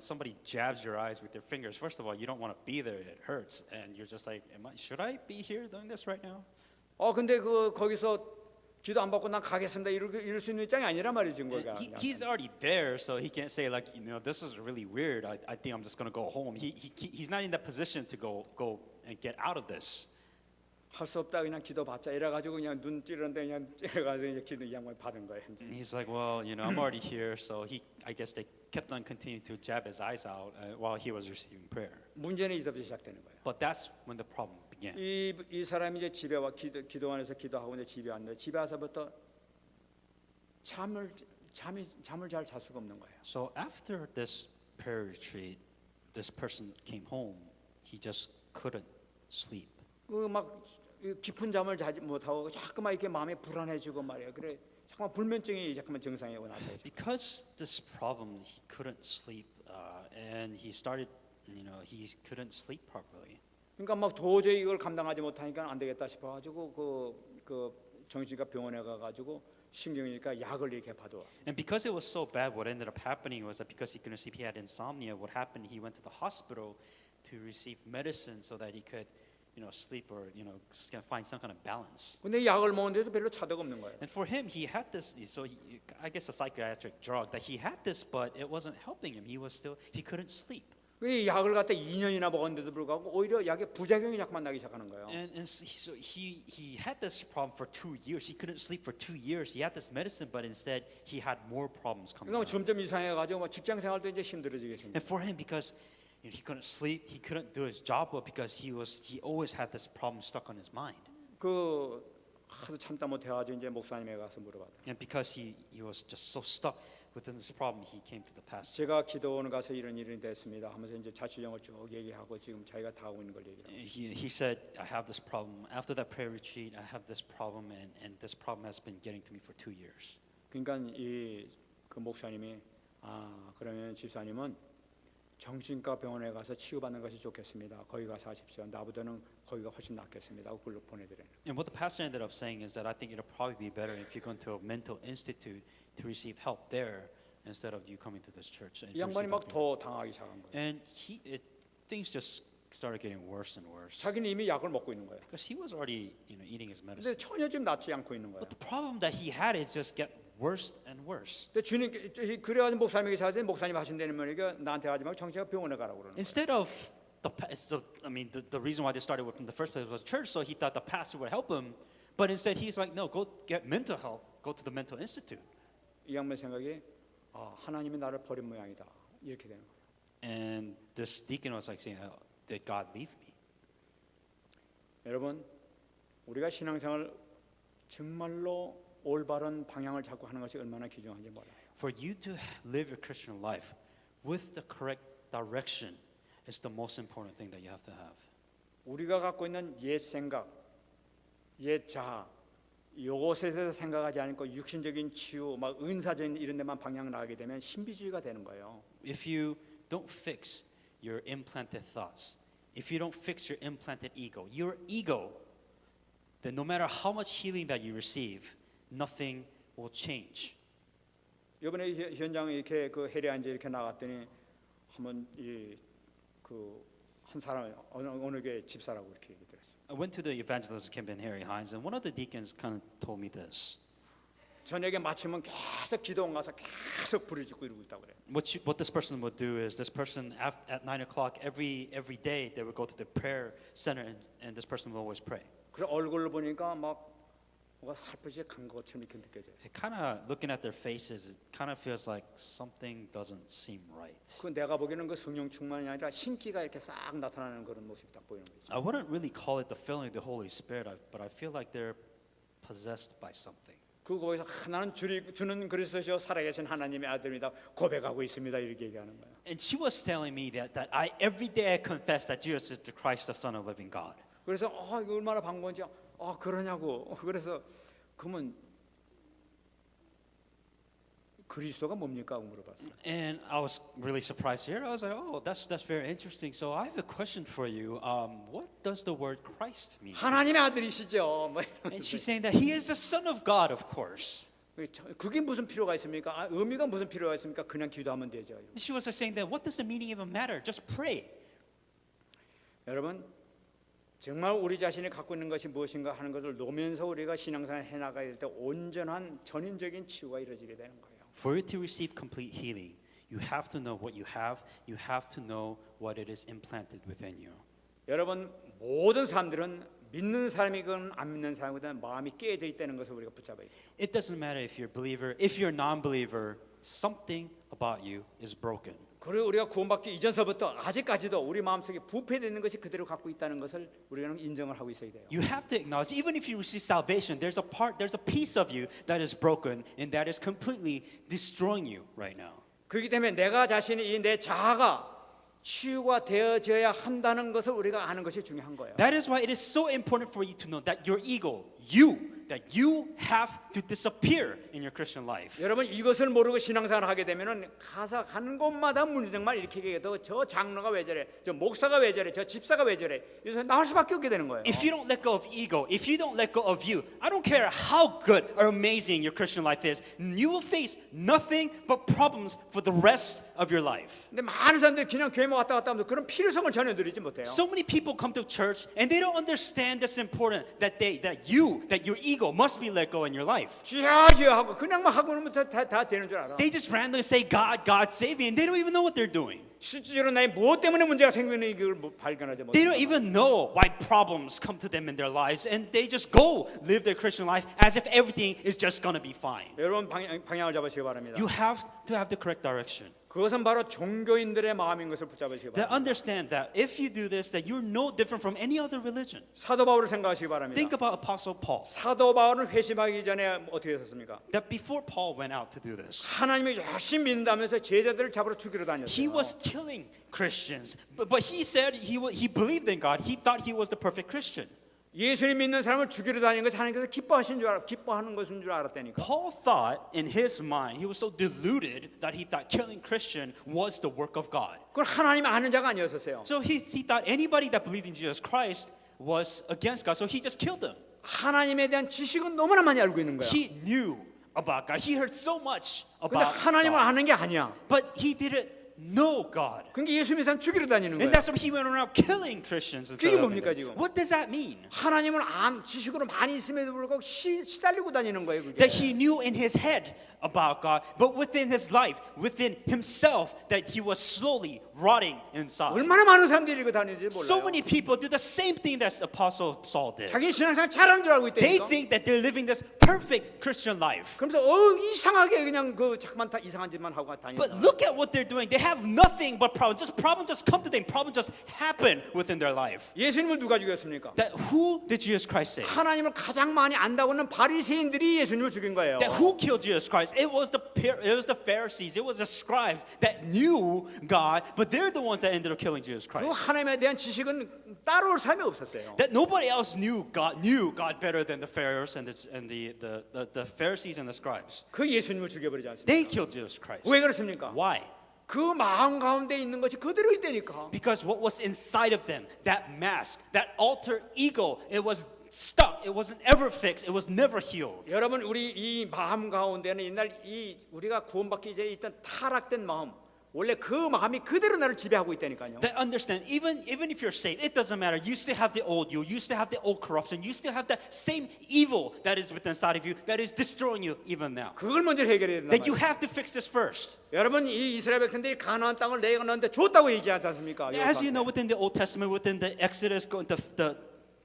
somebody jabs your eyes with their fingers, first of all, you don't want to be there. It hurts, and you're just like, should I be here doing this right now? 근데 거기서 기도 안 받고 난 가겠습니다. 이럴 수 있는 입장이 아니란 말이지 거기가. He's already there, so he can't say like, this is really weird. I think I'm just gonna go home. He's not in that position to go and get out of this. 할 수 없다 그냥 기도 받자 이래가지고 그냥 눈 찌르는데 그냥 찌르가지고 이제 기도 이 양반 받은 거예요. And he's like, well, I'm already here, so I guess they kept on continuing to jab his eyes out while he was receiving prayer. 문제는 이제부터 시작되는 거예요. But that's when the problem began. 이 사람이 이제 집에 와 기도원에서 기도하고 이제 집에 왔는데 집에 와서부터 잠을 잘 잘 수가 없는 거예요. So after this prayer retreat, this person came home. He just couldn't sleep. 막 깊은 잠을 자지 못하고 자꾸만 이렇게 마음이 불안해지고 말이에요. 그래 잠깐 불면증이 잠깐만 증상이 오고 나서. Because this problem, he couldn't sleep, and he started, he couldn't sleep properly. 그러니까 막 도저히 이걸 감당하지 못하니까 안 되겠다 싶어가지고 그 정신과 병원에 가가지고 신경이니까 약을 이렇게 받아왔어요. And because it was so bad, what ended up happening was that because he couldn't sleep, he had insomnia. What happened? He went to the hospital to receive medicine so that he could, sleep or find some kind of balance. 근데 약을 먹는데도 별로 차도가 없는 거예요. And for him, he had this. So I guess a psychiatric drug that he had this, but it wasn't helping him. He couldn't sleep. 이 약을 갖다 2년이나 먹었는데도 불구하고 오히려 약의 부작용이 자꾸만 나기 시작하는 거예요. And so he had this problem for 2 years. He couldn't sleep for 2 years. He had this medicine, but instead he had more problems coming. 그러니까 out. 점점 이상해가지고 직장 생활도 이제 힘들어지겠습니다. And for him, because he couldn't sleep, he couldn't do his job well because he always had this problem stuck on his mind. 하도 참다 못해가지고 이제 목사님에 가서 물어봤다. And because he was just so stuck within this problem, he came to the pastor. 제가 기도원 가서 이런 일이 됐습니다 하면서 이제 자취형을 쭉 얘기하고 지금 자기가 다 하고 있는 걸 얘기해요. He said, I have this problem. After that prayer retreat, I have this problem, and this problem has been getting to me for 2 years. 그러니까 그 목사님이 그러면 집사님은 정신과 병원에 가서 치유받는 것이 좋겠습니다. 거기 가서 하십시오. 나보다는 거기가 훨씬 낫겠습니다. 하고 글로 보내드려요. And what the pastor ended up saying is that I think it'll probably be better if you go to a mental institute to receive help there instead of you coming to this church. 이 양반이 막 더 당하기 시작한 거예요. And things just started getting worse and worse 자기는 이미 약을 먹고 있는 거예요. because he was already, eating his 근데 medicine. 전혀 지금 낫지 않고 있는 거예요. But the problem that he had is just get worse and worse. 근데 주님 그래가지고 목사님에게 찾았더니 목사님 하신다는 말이니까 나한테 하지 말고 정치가 병원에 가라고 그러는 거예요. Instead of the reason why they started with in the first place was church, so he thought the pastor would help him, but instead he's like, no, go get mental help, go to the mental institute. 이 양반 생각이 하나님이 나를 버린 모양이다 이렇게 되는 거예요. And this deacon was like saying, did God leave me? 여러분, 우리가 신앙생활 정말로 올바른 방향을 잡고 하는 것이 얼마나 귀중한지 몰라요. For you to live your Christian life with the correct direction is the most important thing that you have to have. 우리가 갖고 있는 옛 생각, 옛 자아, 이것에 대해서 생각하지 않고 육신적인 치유, 막 은사적인 이런 데만 방향 나가게 되면 신비주의가 되는 거예요. If you don't fix your implanted thoughts, if you don't fix your implanted ego, then no matter how much healing that you receive, nothing will change. 이번에 현장에 이렇게 그 해리 앉아 이렇게 나갔더니 한번 한 사람 어느 게 집사라고 이렇게 얘기 들었어요. I went to the evangelism camp in Harry Hines, and one of the deacons kind of told me this. 저녁에 마치면 계속 기도원 가서 계속 부르짖고 이러고 있다고 그래요. What this person would do is this person at 9 o'clock every day they would go to the prayer center and this person would always pray. 그래 얼굴을 보니까 막 뭐가 살포시 간 것처럼 이렇게 느껴져요. It kind of looking at their faces, it kind of feels like something doesn't seem right. 그 내가 보기에는 그 성령 충만이 아니라 신기가 이렇게 싹 나타나는 그런 모습이 딱 보이는 거죠. I wouldn't really call it the filling of the Holy Spirit, but I feel like they're possessed by something. 거기서 나는 주는 그리스도시요 살아계신 하나님의 아들입니다. 고백하고 있습니다. 이렇게 얘기하는 거예요. And she was telling me that I every day I confess that Jesus is the Christ, the Son of the living God. 그래서 이거 얼마나 반가운지 그러냐고. 그래서 그러면 그리스도가 뭡니까? 물어봤어요. And I was really surprised to hear. I was like, oh, that's very interesting. So I have a question for you. What does the word Christ mean? 하나님의 아들이시죠. And she's saying that he is the Son of God, of course. 그게 무슨 필요가 있습니까? 의미가 무슨 필요가 있습니까? 그냥 기도하면 되죠. And she was saying that what does the meaning even matter? Just pray. 여러분 정말 우리 자신이 갖고 있는 것이 무엇인가 하는 것을 놓으면서 우리가 신앙생활 해나가야 될 때 온전한 전인적인 치유가 이루어지게 되는 거예요. For you to receive complete healing, you have to know what you have. You have to know what it is implanted within you. 여러분 모든 사람들은 믿는 사람이건 안 믿는 사람이건 마음이 깨져 있다는 것을 우리가 붙잡아야 돼요. It doesn't matter if you're a believer, if you're a non-believer, something about you is broken. 그리고 우리가 구원받기 이전서부터 아직까지도 우리 마음속에 부패되는 것이 그대로 갖고 있다는 것을 우리는 인정을 하고 있어야 돼요. You have to acknowledge, even if you receive salvation, there's a piece of you that is broken and that is completely destroying you right now. 그렇기 때문에 내가 자신이 이 내 자아가 치유가 되어져야 한다는 것을 우리가 아는 것이 중요한 거예요. That is why it is so important for you to know that your ego, that you have to disappear in your Christian life. 여러분 이것을 모르고 신앙생활을 하게 되면은 가는 곳마다 문제정말 이렇게 얘기해도 저 장로가 왜 저래, 저 목사가 왜 저래, 저 집사가 왜 저래, 이래서 나올 수밖에 없게 되는 거예요. If you don't let go of ego, if you don't let go of you, I don't care how good or amazing your Christian life is, you will face nothing but problems for the rest of your life. 근데 많은 사람들이 그냥 교회만 왔다 갔다 하면서 그런 필요성을 전혀 누리지 못해요. So many people come to church and they don't understand this important that your ego must be let go in your life. 주여 하고 그냥만 하고 그러면 다 되는 줄 알아. They just randomly say God save me and they don't even know what they're doing. 실질적으로 나의 무엇 때문에 문제가 생기는 이걸 발견하지 못해. They don't even know why problems come to them in their lives and they just go live their Christian life as if everything is just going to be fine. 여러분 방향을 잡으시기 바랍니다. You have to have the correct direction. 그것은 바로 종교인들의 마음인 것을 붙잡으시기 That 바랍니다. understand that if you do this, that you're no different from any other religion. 사도 바울을 생각하시기 바랍니다. Think about Apostle Paul. 사도 바울은 회심하기 전에 어떻게 했었습니까? That before Paul went out to do this, 하나님이 열심히 믿는다면서 제자들을 잡으러 죽이러 he 다녔어요. was killing Christians. But he said he believed in God. He thought he was the perfect Christian. 예수님 믿는 사람을 죽이러 다니는 것이 하나님께서 기뻐하는 것인 줄 알았다니까. Paul thought in his mind, he was so deluded that he thought killing Christian was the work of God. 그걸 하나님 아는 자가 아니었었어요. So he thought anybody that believed in Jesus Christ was against God. So he just killed them. 하나님에 대한 지식은 너무나 많이 알고 있는 거야. He knew about God. He heard so much 근데 about 하나님을 God. 아는 게 아니야. But he didn't know God. 그러니까 예수 믿는 사람 죽이러 다니는 And 거예요. that's why he went around killing Christians instead 그게 of 뭡니까, them. 지금? What does that mean? 하나님은 지식으로 많이 있음에도 불구하고 시달리고 다니는 거예요. 그게. That he knew in his head about God, but within his life, within himself, that he was slowly rotting inside. 얼마나 많은 사람들이 이거 다니는지 So 몰라요. many people do the same thing that Apostle Saul did. 자기 신앙생활 잘하는 줄 알고 They 있다니까. think that they're living this perfect Christian life. 그러면서 이상하게 그냥 그 자꾸만 다 이상한 짓만 하고 다니는 But 거예요. look at what they're doing. They have nothing but problems. Problems just come to them. Problems just happen within their life. 예수님을 누가 죽였습니까? That who did Jesus Christ save? 하나님을 가장 많이 안다고는 바리새인들이 예수님을 죽인 거예요. That who killed Jesus Christ? It was the Pharisees. It was the scribes that knew God, but they're the ones that ended up killing Jesus 그 Christ. 하나님에 대한 지식은 따라올 사람이 없었어요. That nobody else knew God better than the Pharisees and the Pharisees and the scribes. 그 예수님을 죽여버리지 않습니까? They killed Jesus Christ. 왜 그렇습니까? Why? 그 마음 가운데 있는 것이 그대로 있다니까. Because what was inside of them, that mask, that alter ego, it was stuck. It wasn't ever fixed. It was never healed. 여러분 우리 이 마음 가운데는 옛날 우리가 구원받기 전에 있던 타락된 마음, 원래 그 마음이 그대로 나를 지배하고 있다니까요. That understand, even if you're saved, it doesn't matter. You still have the old you still have the old corruption, you still have that same evil that is within inside of you that is destroying you even now. 그걸 먼저 해결해야 된다. That you have to fix this first. 여러분 이 이스라엘 백성들이 가나안 땅을 내가 너한테 줬다고 얘기하지 않습니까? As you know, within the Old Testament, within the Exodus,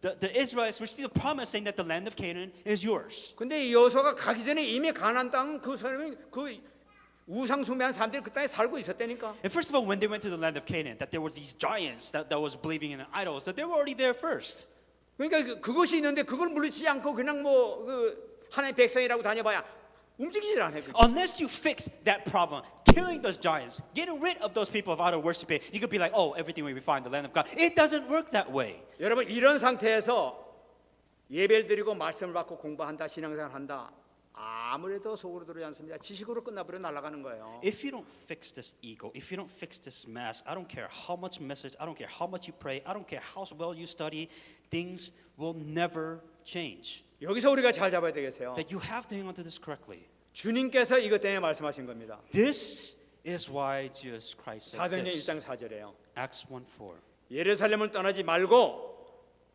the Israelites received a promise saying that the land of Canaan is yours. 근데 여호수아가 가기 전에 이미 가나안 땅 그 사람이 그 우상 숭배한 사람들이 그 땅에 살고 있었다니까. And first of all, when they went to the land of Canaan, that there was these giants that was believing in idols, that they were already there first. 그러니까 그것이 있는데 그걸 물리치지 않고 그냥 뭐 그 하나님의 백성이라고 다녀봐야 움직이질 않아요. Unless you fix that problem, killing those giants, getting rid of those people of idol worshiping, you could be like, oh, everything will be fine, the land of God. It doesn't work that way. 여러분 이런 상태에서 예배를 드리고 말씀을 받고 공부한다, 신앙생활 한다. 아무래도 속으로 들어오지 않습니다. 지식으로 끝나버려 날아가는 거예요. If you don't fix this ego, if you don't fix this mask, I don't care how much message, I don't care how much you pray, I don't care how well you study, things will never change. 여기서 우리가 잘 잡아야 되겠어요. That you have to hang on to this correctly. 주님께서 이것 때문에 말씀하신 겁니다. This is why Jesus Christ said 사도행전 this. 1장 4절에요. Acts 1:4. 예루살렘을 떠나지 말고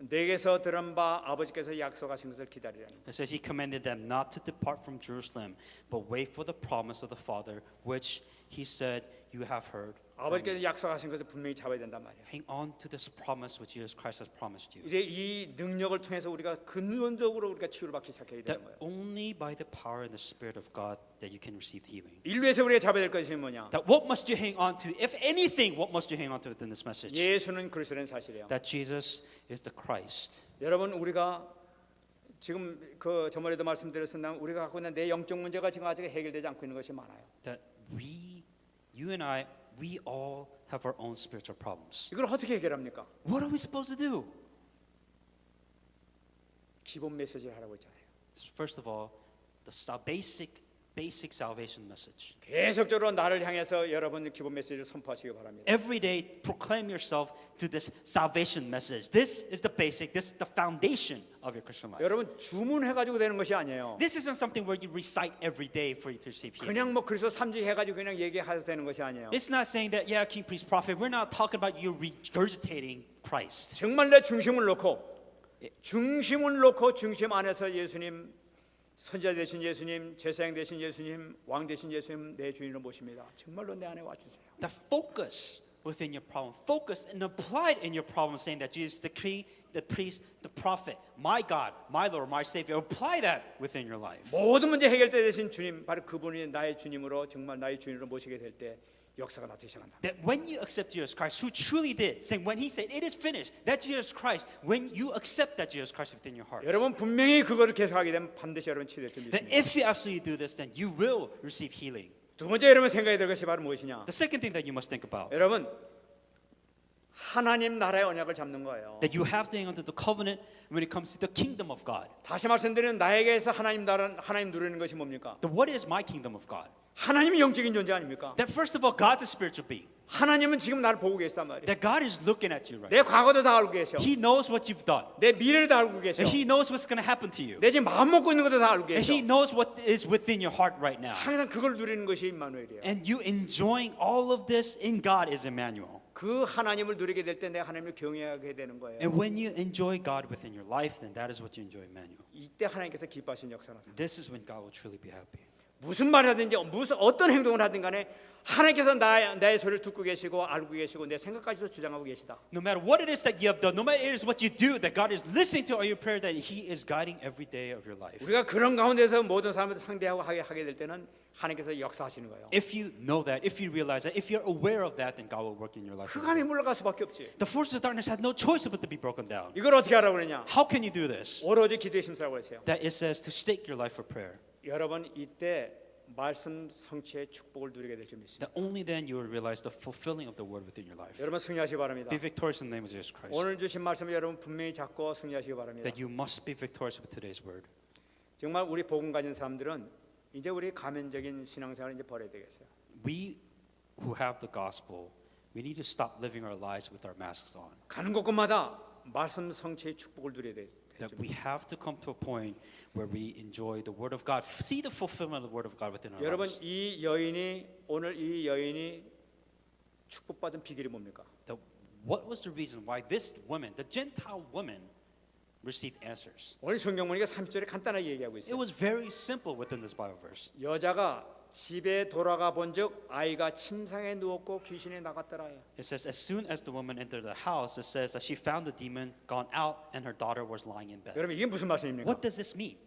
내게서 들은 바 아버지께서 약속하신 것을 기다리라는. It says he commanded them not to depart from Jerusalem, but wait for the promise of the Father, which he said you have heard. 아버지께서 약속하신 것을 분명히 잡아야 된단 말이에요. Hang on to this promise which Jesus Christ has promised you. 이제 이 능력을 통해서 우리가 근원적으로 우리가 치유를 받기 시작해야 That 되는 거예요. only by the power and the Spirit of God that you can receive healing. 인류에서 우리가 잡아야 될 것이 뭐냐? That what must you hang on to? If anything, what must you hang on to within this message? 예수는 그리스도라는 사실이에요. That Jesus is the Christ. 여러분 우리가 지금 그 저번에도 말씀드렸었나 우리가 갖고 있는 내 영적 문제가 지금 아직 해결되지 않고 있는 것이 많아요. That you and I, we all have our own spiritual problems. 이걸 어떻게 해결합니까? What are we supposed to do? 기본 메시지를 하라고 했잖아요. First of all, basic salvation message. 계속적으로 나를 향해서 여러분 기본 메시지를 선포하시기 바랍니다. Every day, proclaim yourself to this salvation message. This is the basic. This is the foundation of your Christian life. 여러분 주문해가지고 되는 것이 아니에요. This isn't something where you recite every day for you to receive healing. 그냥 뭐 그리스도 삼직 해가지고 그냥 얘기해도 되는 것이 아니에요. It's not saying that, yeah, king, priest, prophet. We're not talking about you regurgitating Christ. 정말 내 중심을 놓고 중심 안에서 예수님 선지자 되신 예수님, 제사장 되신 예수님, 왕 되신 예수님 내 주인으로 모십니다. 정말로 내 안에 와주세요. The focus within your problem, focus and apply it in your problem, saying that Jesus, the king, the priest, the prophet, my God, my Lord, my Savior. Apply that within your life. 모든 문제 해결돼 되신 주님, 바로 그분이 나의 주님으로 정말 나의 주인으로 모시게 될 때 역사가 나타나기 시작한다. That when you accept Jesus Christ, who truly did, saying when He said it is finished, that Jesus Christ, when you accept that Jesus Christ within your heart, 여러분 분명히 그거를 계속하게 되면 반드시 여러분 치유될 줄 that 믿습니다. if you absolutely do this, then you will receive healing. 두 번째 여러분 생각해야 될 것이 바로 무엇이냐? The second thing that you must think about, 여러분 하나님 나라의 언약을 잡는 거예요. That you have to hang on to the covenant when it comes to the kingdom of God. 다시 말씀드리면 나에게서 하나님 나라 하나님 누리는 것이 뭡니까? Then what is my kingdom of God? 하나님이 영적인 존재 아닙니까? That first of all, God's a spiritual being. 하나님은 지금 나를 보고 계시단 말이에요. That God is looking at you right 내 과거도 다 알고 계셔. now. He knows what you've done. 내 미래를 다 알고 계셔. And He knows what's going to happen to you. 내 지금 마음 먹고 있는 것도 다 알고 And 계셔. He knows what is within your heart right now. 항상 그걸 누리는 것이 임마누엘이에요. And you enjoying all of this in God is Emmanuel. 그 하나님을 누리게 될 때 내가 하나님을 경외하게 되는 거예요. And when you enjoy God within your life, then that is what you enjoy Emmanuel. 이때 하나님께서 기뻐하시는 역사가 나타나요. This is when God will truly be happy. 무슨 말을 하든지 무슨 어떤 행동을 하든 간에 하나님께서 나의 소리를 듣고 계시고 알고 계시고 내 생각까지도 주장하고 계시다. No matter what it is that you have done, no matter it is what you do, that God is listening to all your prayer, that He is guiding every day of your life. 우리가 그런 가운데서 모든 사람을 상대하고 하게 될 때는 하나님께서 역사하시는 거예요. If you know that, if you realize that, if you're aware of that, then God will work in your life. 흑암이 물러갈 수밖에 없지. The forces of darkness had no choice but to be broken down. 이걸 어떻게 하라고 그러냐? How can you do this? 오로지 기도에 심쓰라고 했어요. That it says to stake your life for prayer. 여러분 이때 말씀 성취의 축복을 누리게 될 줄 믿습니다. That only then you will realize the fulfilling of the word within your life. 여러분 승리하시기 바랍니다. Be victorious in the name of Jesus Christ. 오늘 주신 말씀을 여러분 분명히 잡고 승리하시기 바랍니다. That you must be victorious with today's word. 정말 우리 복음 가진 사람들은 이제 우리 가면적인 신앙생활을 이제 버려야 되겠어요. We who have the gospel, we need to stop living our lives with our masks on. 가는 곳곳마다 말씀 성취의 축복을 누려야 될 That 줄 we have to come to a point where we enjoy the word of God, see the fulfillment of the word of God within our 여러분 lives. 이 여인이 오늘 이 여인이 축복받은 비결이 뭡니까? That what was the reason why this woman, the Gentile woman, received answers? 오늘 성경 보니까 30절에 간단하게 얘기하고 It 있어요. was very simple within this Bible verse. 여자가 집에 돌아가 본즉 아이가 침상에 누웠고 귀신이 나갔더라. It says, as soon as the woman entered the house, it says that she found the demon gone out and her daughter was lying in bed. 여러분 이게 무슨 말씀입니까? What does this mean?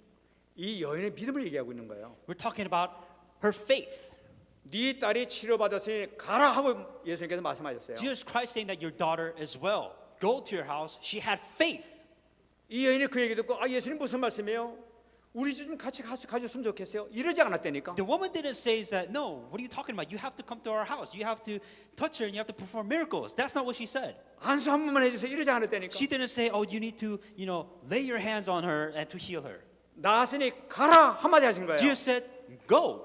이 여인의 믿음을 얘기하고 있는 거예요. We're talking about her faith. 네 딸이 치료받았으니 가라 하고 예수님께서 말씀하셨어요. Jesus Christ saying that your daughter is well. Go to your house. She had faith. 이 여인이 그 얘기 듣고 아 예수님 무슨 말씀이에요? 우리 좀 같이 가줬으면 좋겠어요. 이러지 않았다니까. The woman didn't say that, no, what are you talking about? You have to come to our house. You have to touch her and you have to perform miracles. That's not what she said. 안수 한 번만 해주세요. 이러지 않았다니까. She didn't say, oh, you need to, lay your hands on her and to heal her. 나으니 가라 한마디 하신 거예요. Jesus said, go.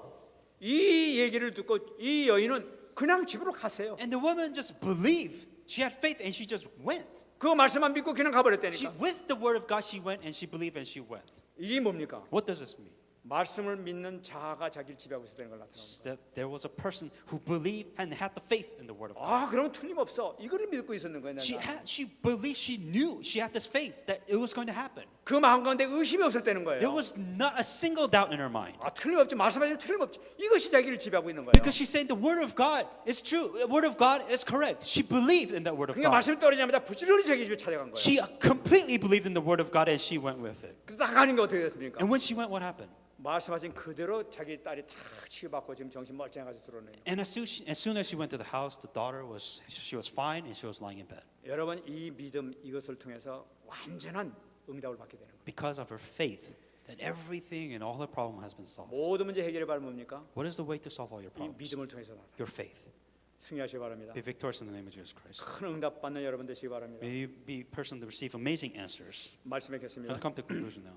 이 얘기를 듣고 이 여인은 그냥 집으로 갔어요. And the woman just believed. She had faith and she just went. 그 말씀만 믿고 그냥 She, 가버렸다니까. with the word of God, she went and she believed and she went. 이게 뭡니까? What does this mean? 말씀을 믿는 자아가 자기를 지배하고 있었다는 걸 나타납니다. That there was a person who believed and had the faith in the word of God. 아, 그러면 틀림없어. 이거를 믿고 있었는 거예요. 내가. She believed, she knew, she had this faith that it was going to happen. 그 마음 가운데 의심이 없었다는 There 거예요. was not a single doubt in her mind. 아, 틀림없지. 말씀하시면 틀림없지. 이것이 자기를 지배하고 있는 거예요. Because she's saying the word of God is true. The word of God is correct. She believed in that word of 그러니까 God. 말씀이 떨어지자마자 부지런히 자기 집에 찾아간 거예요. She completely believed in the word of God and she went with it. 딱 가는 게 어떻게 됐습니까? And when she went, what happened? 말씀하신 그대로 자기 딸이 다 치유받고 지금 정신 멀쩡해가지고 들어오네요. And as soon as she went to the house, the daughter was fine and she was lying in bed. 여러분 이 믿음 이것을 통해서 완전한 응답을 받게 되는 거예요. Because of her faith, that everything and all her problem has been solved. 모든 문제 해결의 발 뭡니까? What is the way to solve all your 이 problems? 믿음을 통해서 나타나. Your faith. 승리하시기 바랍니다. Be victorious in the name of Jesus Christ. 큰 응답 받는 여러분 되시기 바랍니다. May you be a person to receive amazing answers. 말씀하겠습니다. I'll come to conclusion now.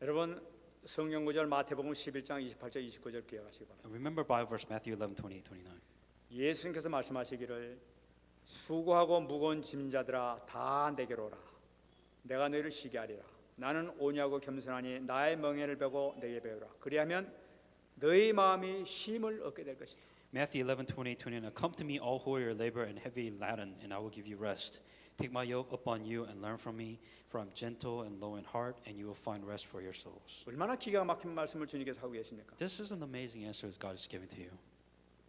여러분 성경 구절 마태복음 11장 28절 29절 기억하시기 바랍니다. Remember Bible verse Matthew 11:28, 29. 예수님께서 말씀하시기를 수고하고 무거운 짐자들아 다 내게로 오라. 내가 너희를 쉬게 하리라. 나는 온유하고 겸손하니 나의 멍에를 베고 내게 배우라. 그리하면 너희 마음이 쉼을 얻게 될 것이다. Matthew 11:28, 29. Come to me, all who are labor and heavy laden, and I will give you rest. Take my yoke upon you and learn from me, for I'm gentle and low in heart, and you will find rest for your souls. 얼마나 기가 막힌 말씀을 주님께서 하고 계십니까? This is an amazing answer that God is giving to you.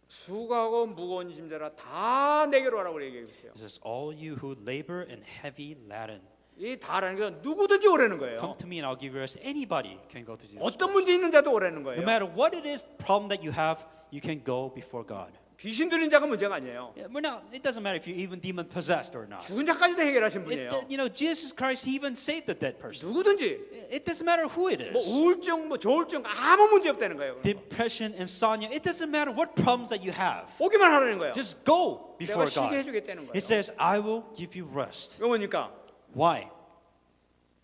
수고하고 무거운 짐자라 다 내게로 오라고 얘기하고 있어요. It says, all you who labor and heavy laden, 이 다라는 건 누구든지 오라는 거예요. come to me and I'll give you rest. Anybody can go to Jesus. 어떤 문제 있는 자도 오라는 거예요. No matter what it is, problem that you have, you can go before God. 귀신 들린 자가 문제가 아니에요. Yeah, we're not. It doesn't matter if you're even demon possessed or not. 죽은 자까지도 해결하신 분이에요. You know, Jesus Christ he even saved the dead person. 누구든지 It doesn't matter who it 뭐 is. 우울증, 뭐 조울증 아무 문제 없다는 거예요. Depression, insomnia. It doesn't matter what problems that you have. 오기만 하라는 거예요. Just go 내가 before 쉬게 God. 해주겠다는 거예요. He says, "I will give you rest." 이거 뭡니까? Why?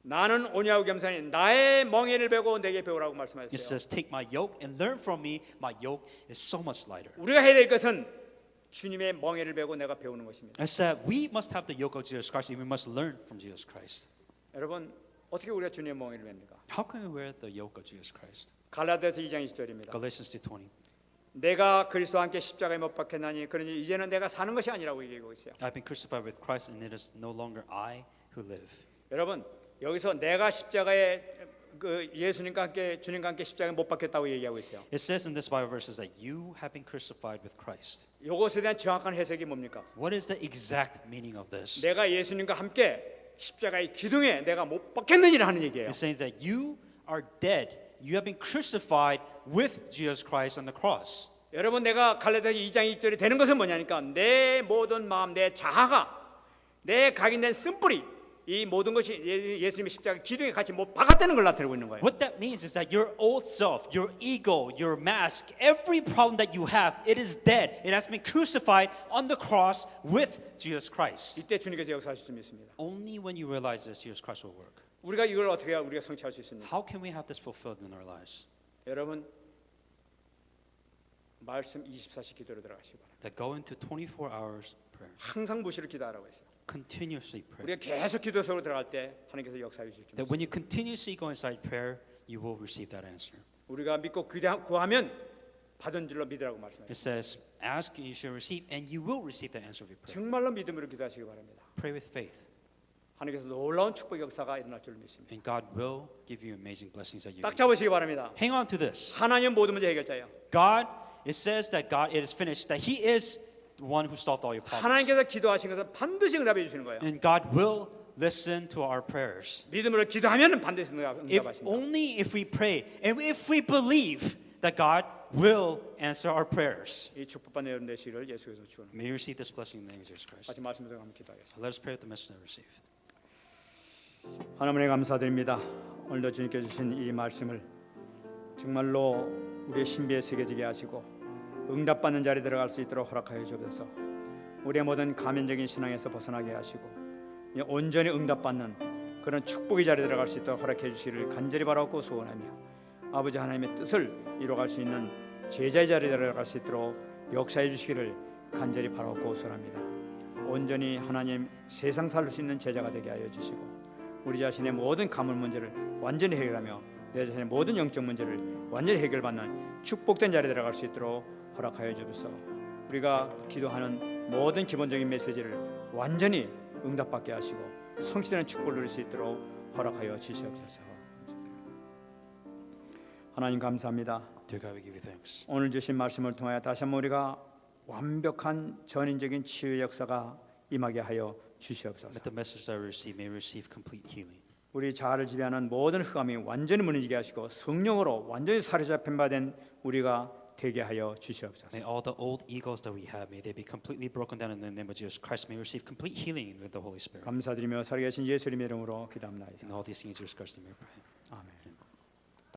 나는 온유하고 겸손히 나의 멍에를 베고 내게 배우라고 It 말씀하셨어요. says, "Take my yoke and learn from me. My yoke is so much lighter." 우리가 해야 될 것은 주님의 멍에를 베고 내가 배우는 것입니다. It said, "We must have the yoke of Jesus Christ, and we must learn from Jesus Christ." 여러분 어떻게 우리가 주님의 멍에를 맵니까? How can we wear the yoke of Jesus Christ? 갈라디아서 2장 20절입니다. Galatians 2:20. 내가 그리스도와 함께 십자가에 못 박혔나니 그러니 이제는 내가 사는 것이 아니라고 얘기하고 있어요. I've been crucified with Christ, and it is no longer I who live. 여러분 여기서 내가 십자가에 그 예수님과 함께 주님과 함께 십자가에 못 박혔다고 얘기하고 있어요. It says in this Bible verses that you have been crucified with Christ. 이것에 대한 정확한 해석이 뭡니까? What is the exact meaning of this? 내가 예수님과 함께 십자가의 기둥에 내가 못 박혔느니라 하는 얘기예요. It says that you are dead. You have been crucified with Jesus Christ on the cross. 여러분 내가 갈라디아서 2장 2절이 되는 것은 뭐냐니까 내 모든 마음 내 자아가 내 각인된 쓴뿌리 이 모든 것이 예수님의 십자가 기둥에 같이 못 박았다는 걸 나타내고 있는 거예요. What that means is that your old self, your ego, your mask, every problem that you have, it is dead. It has been crucified on the cross with Jesus Christ. 이때 주님께서 역사하실 줄 믿습니다. Only when you realize this, Jesus Christ will work. 우리가 이걸 어떻게 해야 우리가 성취할 수 있습니까? How can we have this fulfilled in our lives? 여러분 말씀 24시 기도로 들어가시기 바랍니다. That go into 24 hours prayer. 항상 무시를 기도하라고 했어요. Continuously pray. 우리가 계속 기도 속으로 들어갈 때 하나님께서 역사해 주실 줄 That 믿습니다. when you continuously go inside prayer, you will receive that answer. 우리가 믿고 구하면 받은 줄로 믿으라고 말씀하셨어요. It says, ask and you shall receive, and you will receive the answer of your prayer. 정말로 믿음으로 기도하시기 바랍니다. Pray with faith, 하나님께서 놀라운 축복 역사가 일어날 줄 믿습니다. and God will give you amazing blessings that you 딱 need. 잡으시기 바랍니다. Hang on to this. 하나님 모든 문제 해결자예요. God, it says that God, it is finished, that He is the one who solved all your problems. 하나님께서 기도하신 것은 반드시 응답해 주시는 거예요. And God will listen to our prayers. 믿음으로 기도하면 반드시 If 응답하십니다. only if we pray, and if we believe that God will answer our prayers. 이 축복받는 여러분 되시기를 예수께서 축원합니다. May you receive this blessing in the name of Jesus Christ. 같이 말씀 들어 한번 기도하겠습니다. Let us pray with the message that we received. 하나님의 감사드립니다. 오늘도 주님께 주신 이 말씀을 정말로 우리의 신비에 새겨지게 하시고 응답받는 자리에 들어갈 수 있도록 허락하여 주옵소서. 우리의 모든 가면적인 신앙에서 벗어나게 하시고 온전히 응답받는 그런 축복의 자리에 들어갈 수 있도록 허락해 주시기를 간절히 바라고 소원하며 아버지 하나님의 뜻을 이루어갈 수 있는 제자의 자리에 들어갈 수 있도록 역사해 주시기를 간절히 바라고 소원합니다. 온전히 하나님 세상 살릴 수 있는 제자가 되게 하여 주시고 우리 자신의 모든 가물 문제를 완전히 해결하며 내 자신의 모든 영적 문제를 완전히 해결받는 축복된 자리에 들어갈 수 있도록 허락하여 주옵소서. 우리가 기도하는 모든 기본적인 메시지를 완전히 응답받게 하시고 성취되는 축복을 누릴 수 있도록 허락하여 주시옵소서. 하나님 감사합니다. Dear God, we give you thanks. 오늘 주신 말씀을 통하여 다시 한번 우리가 완벽한 전인적인 치유의 역사가 임하게 하여 주시옵소서. Let the message that we receive may receive complete healing. 우리 자아를 지배하는 모든 흑암이 완전히 무너지게 하시고 성령으로 완전히 사로잡힌 바 된 우리가 되게 하여 주시옵소서. May all the old egos that we have, may they be completely broken down in the name of Jesus Christ. May we receive complete healing with the Holy Spirit. 감사드리며 살아계신 예수님의 이름으로 기도합니다. In all these things, Jesus Christ, we pray.